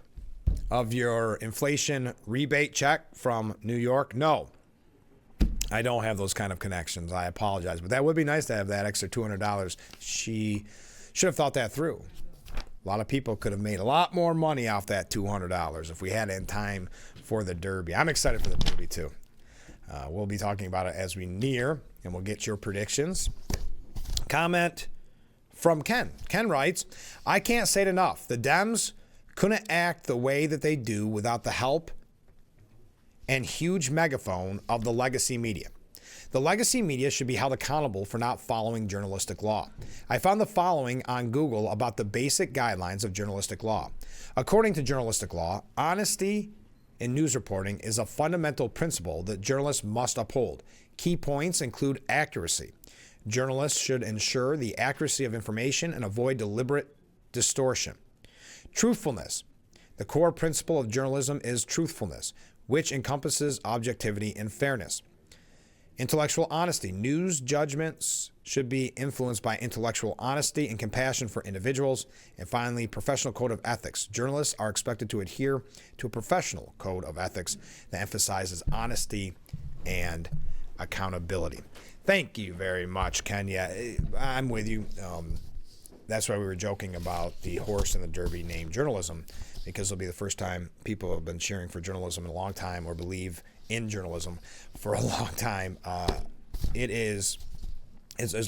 of your inflation rebate check from New York. No, I don't have those kind of connections. I apologize, but that would be nice to have that extra $200. She should have thought that through. A lot of people could have made a lot more money off that $200 if we had it in time for the Derby. I'm excited for the Derby too. We'll be talking about it as we near, and we'll get your predictions. Comment from Ken. Ken writes, I can't say it enough. The Dems couldn't act the way that they do without the help and huge megaphone of the legacy media. The legacy media should be held accountable for not following journalistic law. I found the following on Google about the basic guidelines of journalistic law. According to journalistic law, honesty in news reporting is a fundamental principle that journalists must uphold. Key points include accuracy. Journalists should ensure the accuracy of information and avoid deliberate distortion. Truthfulness. The core principle of journalism is truthfulness, which encompasses objectivity and fairness. Intellectual honesty. News judgments should be influenced by intellectual honesty and compassion for individuals. And finally, professional code of ethics. Journalists are expected to adhere to a professional code of ethics that emphasizes honesty and accountability. Thank you very much, Kenya. I'm with you. That's why we were joking about the horse in the Derby named journalism, because it'll be the first time people have been cheering for journalism in a long time or believe in journalism for a long time. It's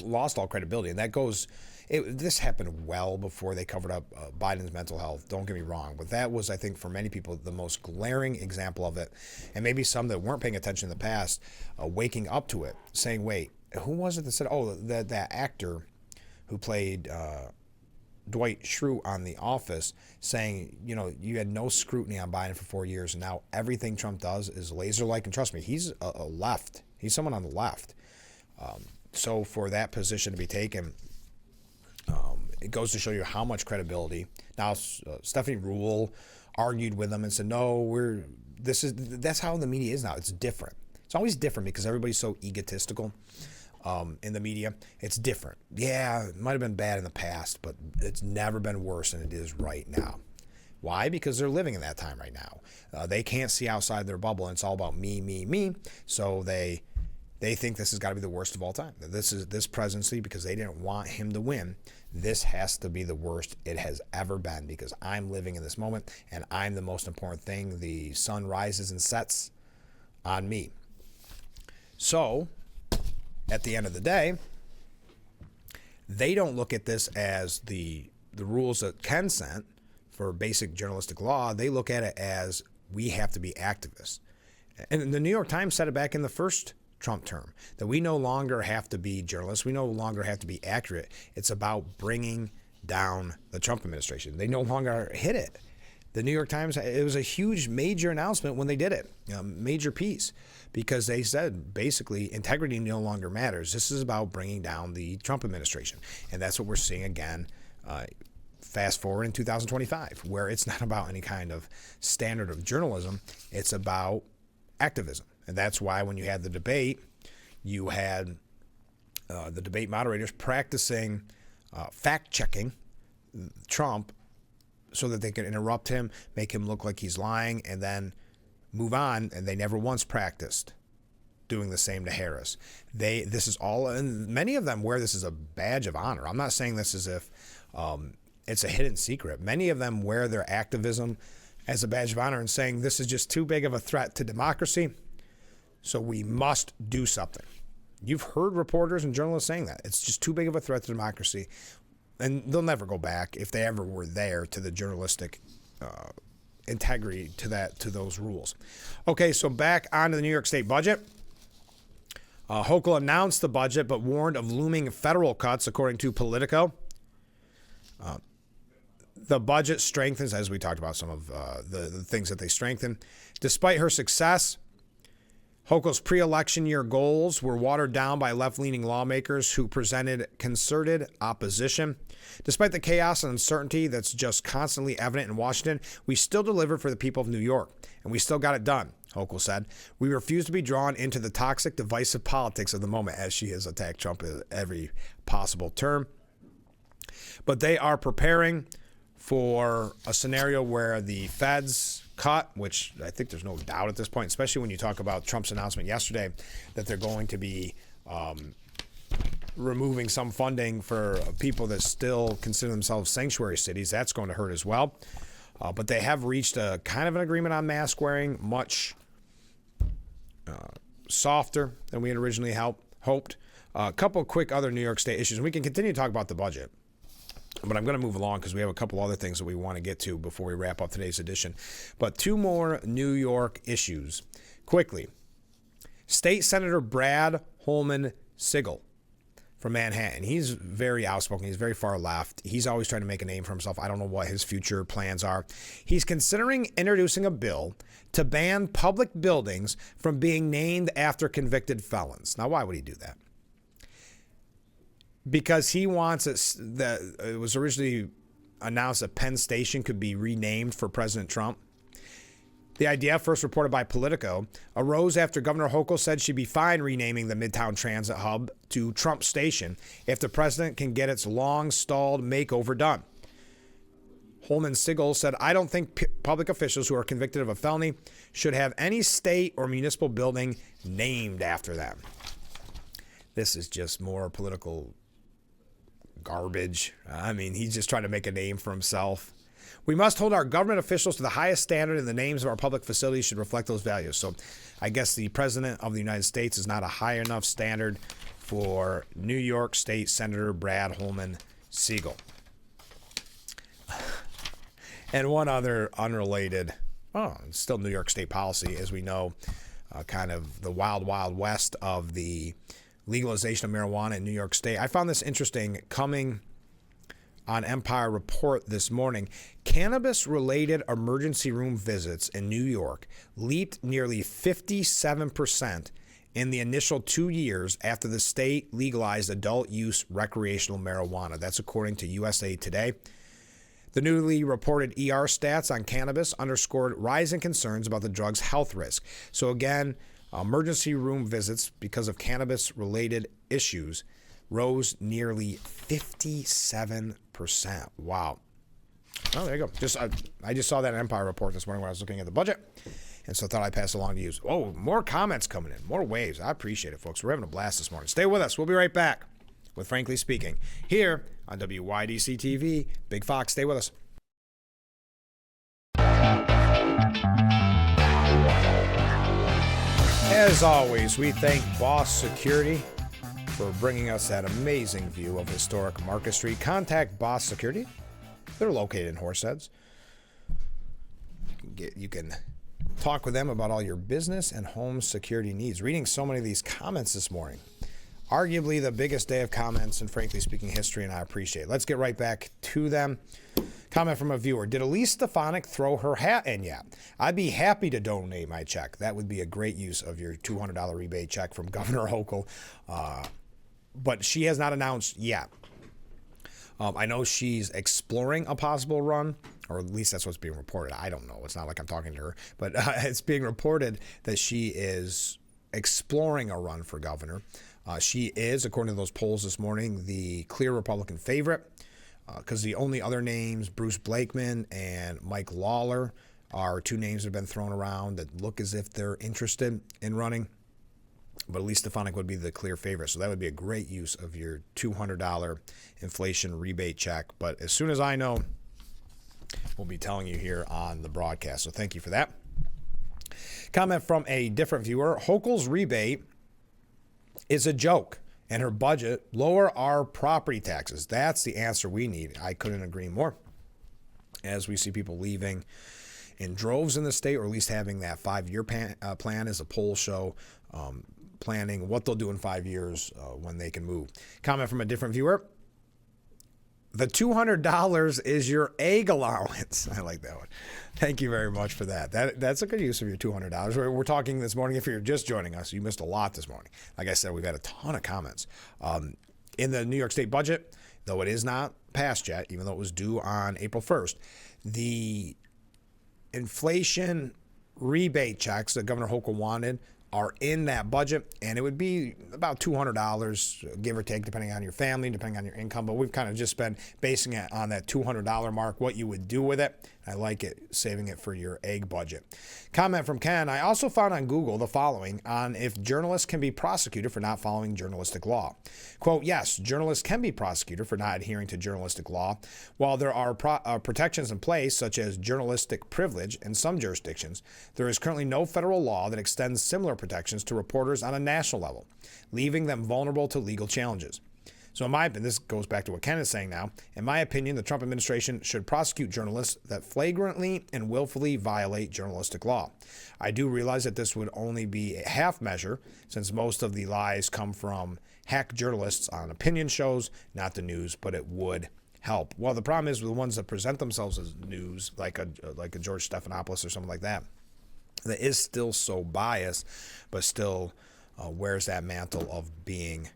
lost all credibility, and that goes. This happened well before they covered up Biden's mental health. Don't get me wrong, but that was, I think, for many people, the most glaring example of it, and maybe some that weren't paying attention in the past, waking up to it, saying, "Wait, who was it that said, oh, that actor who played Dwight Schrute on The Office, saying, you know, you had no scrutiny on Biden for 4 years, and now everything Trump does is laser-like." And trust me, he's a left. He's someone on the left. So for that position to be taken, it goes to show you how much credibility. Now, Stephanie Ruhle argued with him and said, no, that's how the media is now. It's different. It's always different because everybody's so egotistical. In the media, it's different. Yeah, it might have been bad in the past, but it's never been worse than it is right now. Why? Because they're living in that time right now. They can't see outside their bubble, and it's all about me, me, me. So they think this has got to be the worst of all time. This presidency, because they didn't want him to win, this has to be the worst it has ever been, because I'm living in this moment, and I'm the most important thing. The sun rises and sets on me. So at the end of the day, they don't look at this as the rules that Ken sent for basic journalistic law. They look at it as we have to be activists. And the New York Times said it back in the first Trump term, that we no longer have to be journalists. We no longer have to be accurate. It's about bringing down the Trump administration. They no longer hit it. The New York Times, it was a huge, major announcement when they did it, major piece, because they said basically integrity no longer matters. This is about bringing down the Trump administration. And that's what we're seeing again, fast forward in 2025, where it's not about any kind of standard of journalism. It's about activism. And that's why when you had the debate, you had the debate moderators practicing fact-checking Trump so that they could interrupt him, make him look like he's lying, and then move on. And they never once practiced doing the same to Harris. This is all, and many of them wear this as a badge of honor. I'm not saying this as if it's a hidden secret. Many of them wear their activism as a badge of honor and saying this is just too big of a threat to democracy, so we must do something. You've heard reporters and journalists saying that. It's just too big of a threat to democracy. And they'll never go back, if they ever were there, to the journalistic integrity to those rules. Okay, so back onto the New York State budget. Hochul announced the budget, but warned of looming federal cuts, according to Politico. The budget strengthens, as we talked about some of the things that they strengthen. Despite her success, Hochul's pre-election year goals were watered down by left-leaning lawmakers who presented concerted opposition. Despite the chaos and uncertainty that's just constantly evident in Washington, we still delivered for the people of New York, and we still got it done, Hochul said. We refuse to be drawn into the toxic, divisive politics of the moment, as she has attacked Trump at every possible term. But they are preparing for a scenario where the feds cut, which I think there's no doubt at this point, especially when you talk about Trump's announcement yesterday that they're going to be removing some funding for people that still consider themselves sanctuary cities. That's going to hurt as well. But they have reached a kind of an agreement on mask wearing, much softer than we had originally hoped. A couple quick other New York State issues, and we can continue to talk about the budget. But I'm going to move along because we have a couple other things that we want to get to before we wrap up today's edition. But two more New York issues. Quickly. State Senator Brad Holman Sigel from Manhattan. He's very outspoken. He's very far left. He's always trying to make a name for himself. I don't know what his future plans are. He's considering introducing a bill to ban public buildings from being named after convicted felons. Now, why would he do that? Because he wants it was originally announced that Penn Station could be renamed for President Trump. The idea, first reported by Politico, arose after Governor Hochul said she'd be fine renaming the Midtown Transit Hub to Trump Station if the president can get its long-stalled makeover done. Holman Sigel said, I don't think public officials who are convicted of a felony should have any state or municipal building named after them. This is just more political garbage. I mean, he's just trying to make a name for himself. We must hold our government officials to the highest standard, and the names of our public facilities should reflect those values. So I guess the President of the United States is not a high enough standard for New York State Senator Brad Holman Sigel. And one other unrelated, still New York State policy, as we know, kind of the wild, wild west of the legalization of marijuana in New York State. I found this interesting coming on Empire Report this morning. Cannabis-related emergency room visits in New York leaped nearly 57% in the initial 2 years after the state legalized adult-use recreational marijuana. That's according to USA Today. The newly reported ER stats on cannabis underscored rising concerns about the drug's health risk. So again, emergency room visits because of cannabis-related issues rose nearly 57%. Wow. Oh, there you go. I just saw that Empire Report this morning when I was looking at the budget, and so I thought I'd pass along to you. Oh, more comments coming in, more waves. I appreciate it, folks. We're having a blast this morning. Stay with us. We'll be right back with Frankly Speaking here on WYDC TV. Big Fox, stay with us. As always, we thank Boss Security for bringing us that amazing view of historic Market Street. Contact Boss Security. They're located in Horseheads. You can talk with them about all your business and home security needs. Reading so many of these comments this morning arguably the biggest day of comments in Frankly Speaking history, and I appreciate it. Let's get right back to them. Comment from a viewer. Did Elise Stefanik throw her hat in yet? I'd be happy to donate my check. That would be a great use of your $200 rebate check from Governor Hochul. But she has not announced yet. I know she's exploring a possible run, or at least that's what's being reported. I don't know. It's not like I'm talking to her. But it's being reported that she is exploring a run for governor. She is, according to those polls this morning, the clear Republican favorite. Because the only other names, Bruce Blakeman and Mike Lawler, are two names that have been thrown around that look as if they're interested in running. But Elise Stefanik would be the clear favorite. So that would be a great use of your $200 inflation rebate check. But as soon as I know, we'll be telling you here on the broadcast. So thank you for that. Comment from a different viewer. Hochul's rebate is a joke. And her budget, lower our property taxes. That's the answer we need. I couldn't agree more. As we see people leaving in droves in the state, or at least having that 5-year plan as a poll show, planning what they'll do in 5 years when they can move. Comment from a different viewer. The $200 is your egg allowance. I like that one. Thank you very much for that. That's a good use of your $200. We're talking this morning. If you're just joining us, you missed a lot this morning. Like I said, we've had a ton of comments. In the New York State budget, though it is not passed yet, even though it was due on April 1st, the inflation rebate checks that Governor Hochul wanted are in that budget, and it would be about $200, give or take, depending on your family, depending on your income. But we've kind of just been basing it on that $200 mark, what you would do with it. I like it, saving it for your egg budget. Comment from Ken. I also found on Google the following on if journalists can be prosecuted for not following journalistic law. Quote, yes, journalists can be prosecuted for not adhering to journalistic law. While there are protections in place, such as journalistic privilege in some jurisdictions, there is currently no federal law that extends similar protections to reporters on a national level, leaving them vulnerable to legal challenges. So in my opinion, this goes back to what Ken is saying now. In my opinion, the Trump administration should prosecute journalists that flagrantly and willfully violate journalistic law. I do realize that this would only be a half measure, since most of the lies come from hack journalists on opinion shows, not the news, but it would help. Well, the problem is with the ones that present themselves as news, like a George Stephanopoulos or something like that, that is still so biased, but still wears that mantle of being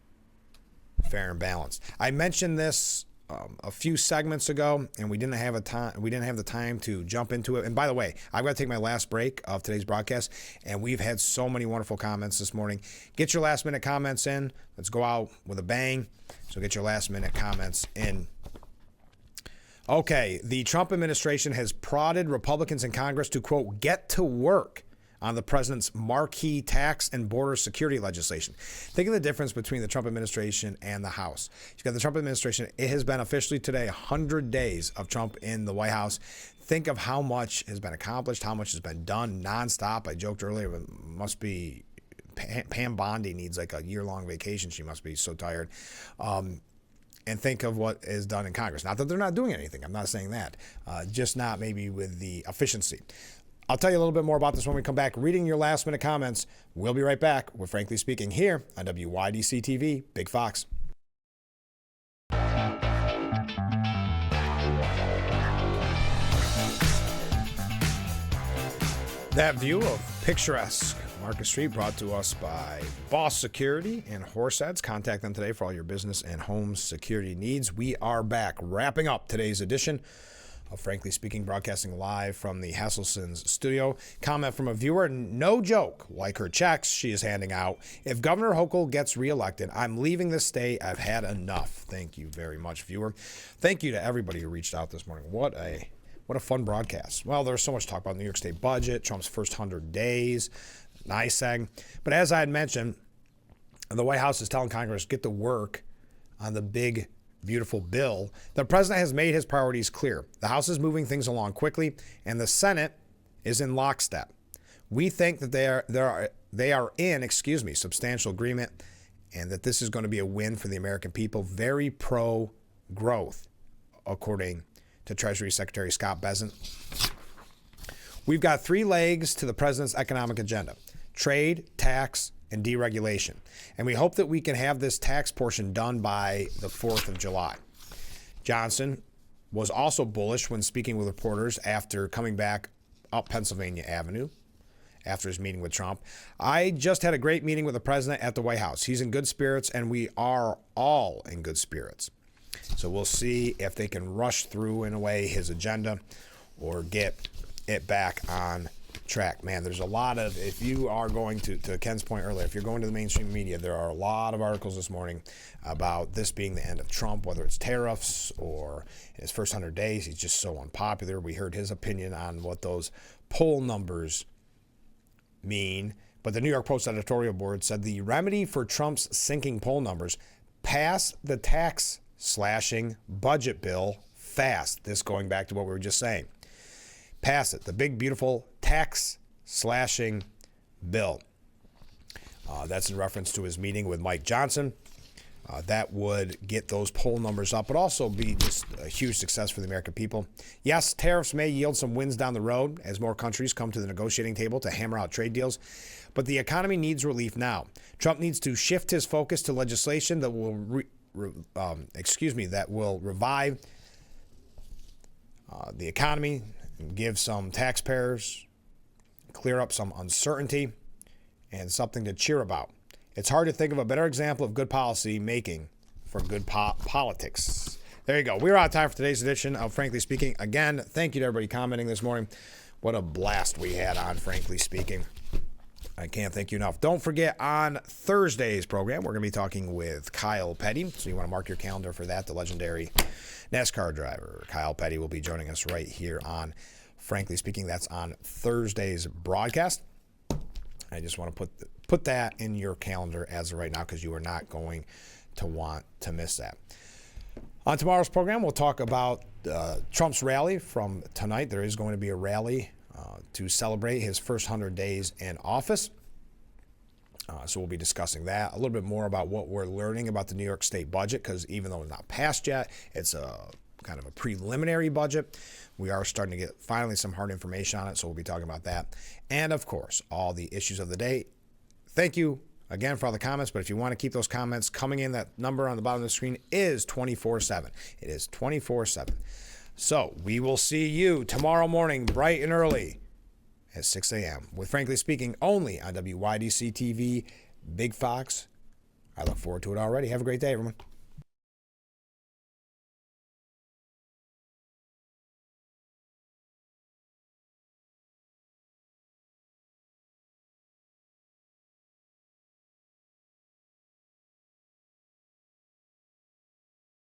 fair and balanced. I mentioned this a few segments ago, and we didn't have the time to jump into it. And by the way, I've got to take my last break of today's broadcast, and we've had so many wonderful comments this morning. Get your last minute comments in. Let's go out with a bang. So get your last minute comments in. Okay, the Trump administration has prodded Republicans in Congress to, quote, get to work on the president's marquee tax and border security legislation. Think of the difference between the Trump administration and the House. You've got the Trump administration. It has been officially today 100 days of Trump in the White House. Think of how much has been accomplished, how much has been done nonstop. I joked earlier, it must be Pam Bondi needs like a year-long vacation. She must be so tired. And think of what is done in Congress. Not that they're not doing anything. I'm not saying that. Just not maybe with the efficiency. I'll tell you a little bit more about this when we come back. Reading your last minute comments. We'll be right back with Frankly Speaking here on WYDC TV, Big Fox. That view of picturesque Market Street brought to us by Boss Security and Horseheads. Contact them today for all your business and home security needs. We are back wrapping up today's edition of Frankly Speaking, broadcasting live from the Hasselson's studio. Comment from a viewer, no joke, like her checks she is handing out. If Governor Hochul gets reelected, I'm leaving this state. I've had enough. Thank you very much, viewer. Thank you to everybody who reached out this morning. What a fun broadcast. Well, there's so much talk about the New York State budget, Trump's first 100 days, NYSEG. But as I had mentioned, the White House is telling Congress, get to work on the big beautiful bill. The president has made his priorities clear. The House is moving things along quickly, and the Senate is in lockstep. We think that they are in substantial agreement, and that this is going to be a win for the American people. Very pro-growth, according to Treasury Secretary Scott Bessent. We've got 3 legs to the president's economic agenda: trade, tax, and deregulation. And we hope that we can have this tax portion done by the 4th of July. Johnson was also bullish when speaking with reporters after coming back up Pennsylvania Avenue after his meeting with Trump. I just had a great meeting with the president at the White House. He's in good spirits, and we are all in good spirits. So we'll see if they can rush through, in a way, his agenda or get it back on track. Man, there's a lot of, if you are going to Ken's point earlier, if you're going to the mainstream media, there are a lot of articles this morning about this being the end of Trump, whether it's tariffs or in his first 100 days. He's just so unpopular. We heard his opinion on what those poll numbers mean. But the New York Post editorial board said the remedy for Trump's sinking poll numbers: pass the tax slashing budget bill fast. This going back to what we were just saying. Pass it. The big, beautiful tax slashing bill. That's in reference to his meeting with Mike Johnson. That would get those poll numbers up, but also be just a huge success for the American people. Yes, tariffs may yield some wins down the road as more countries come to the negotiating table to hammer out trade deals, but the economy needs relief now. Trump needs to shift his focus to legislation that will revive the economy and give some taxpayers, clear up some uncertainty, and something to cheer about. It's hard to think of a better example of good policy making for good politics. There you go. We're out of time for today's edition of Frankly Speaking. Again, thank you to everybody commenting this morning. What a blast we had on Frankly Speaking. I can't thank you enough. Don't forget, on Thursday's program, we're going to be talking with Kyle Petty. So you want to mark your calendar for that. The legendary NASCAR driver Kyle Petty will be joining us right here on Frankly Speaking. That's on Thursday's broadcast. I just want to put that in your calendar as of right now, because you are not going to want to miss that. On tomorrow's program, we'll talk about Trump's rally from tonight. There is going to be a rally to celebrate his first 100 days in office. So we'll be discussing that. A little bit more about what we're learning about the New York State budget, because even though it's not passed yet, it's a kind of a preliminary budget. We are starting to get finally some hard information on it, so we'll be talking about that. And, of course, all the issues of the day. Thank you again for all the comments, but if you want to keep those comments coming in, that number on the bottom of the screen is 24/7. It is 24/7. So we will see you tomorrow morning, bright and early, at 6 a.m. with Frankly Speaking, only on WYDC TV, Big Fox. I look forward to it already. Have a great day, everyone.